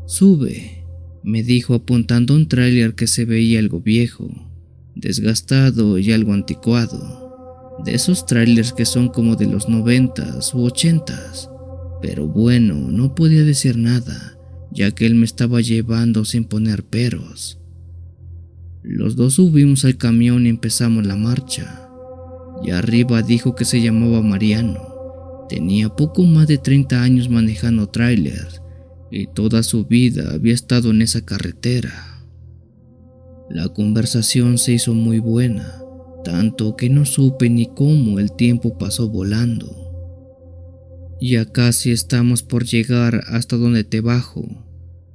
Sube, me dijo apuntando a un tráiler que se veía algo viejo, desgastado y algo anticuado, de esos trailers que son como de los 90s u 80s, pero bueno, no podía decir nada, ya que él me estaba llevando sin poner peros. Los dos subimos al camión y empezamos la marcha. Y arriba dijo que se llamaba Mariano. Tenía poco más de 30 años manejando trailers y toda su vida había estado en esa carretera. La conversación se hizo muy buena, tanto que no supe ni cómo el tiempo pasó volando. Ya casi estamos por llegar hasta donde te bajo.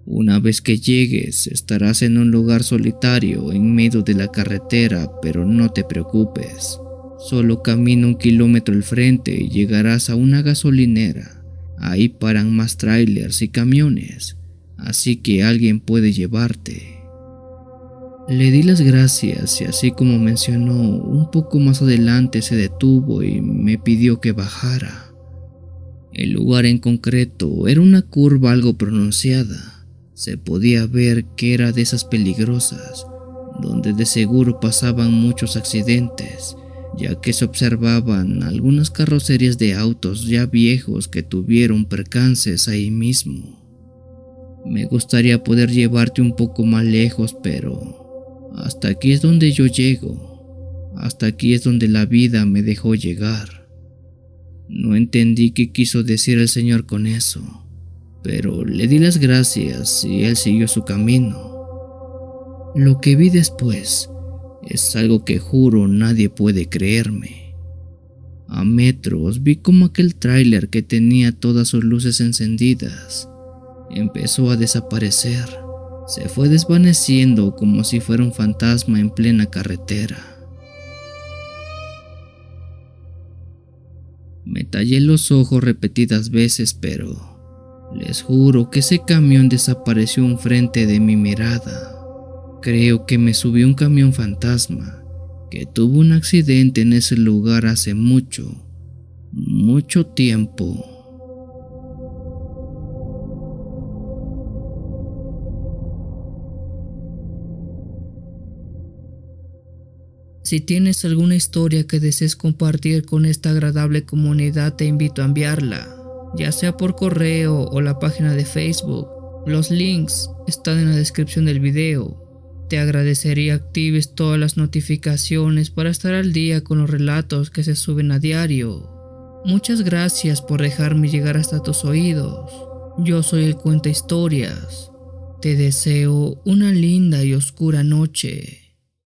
Una vez que llegues, estarás en un lugar solitario en medio de la carretera, pero no te preocupes. Solo camina 1 kilómetro al frente y llegarás a una gasolinera. Ahí paran más trailers y camiones, así que alguien puede llevarte. Le di las gracias y así como mencionó, un poco más adelante se detuvo y me pidió que bajara. El lugar en concreto era una curva algo pronunciada. Se podía ver que era de esas peligrosas, donde de seguro pasaban muchos accidentes, ya que se observaban algunas carrocerías de autos ya viejos que tuvieron percances ahí mismo. Me gustaría poder llevarte un poco más lejos, pero hasta aquí es donde yo llego. Hasta aquí es donde la vida me dejó llegar. No entendí qué quiso decir el señor con eso, pero le di las gracias y él siguió su camino. Lo que vi después es algo que juro nadie puede creerme. A metros vi como aquel tráiler que tenía todas sus luces encendidas empezó a desaparecer. Se fue desvaneciendo como si fuera un fantasma en plena carretera. Me tallé los ojos repetidas veces, pero les juro que ese camión desapareció enfrente de mi mirada. Creo que me subí a un camión fantasma que tuvo un accidente en ese lugar hace mucho tiempo. Si tienes alguna historia que desees compartir con esta agradable comunidad, te invito a enviarla, ya sea por correo o la página de Facebook. Los links están en la descripción del video. Te agradecería actives todas las notificaciones para estar al día con los relatos que se suben a diario. Muchas gracias por dejarme llegar hasta tus oídos. Yo soy el Cuenta Historias. Te deseo una linda y oscura noche.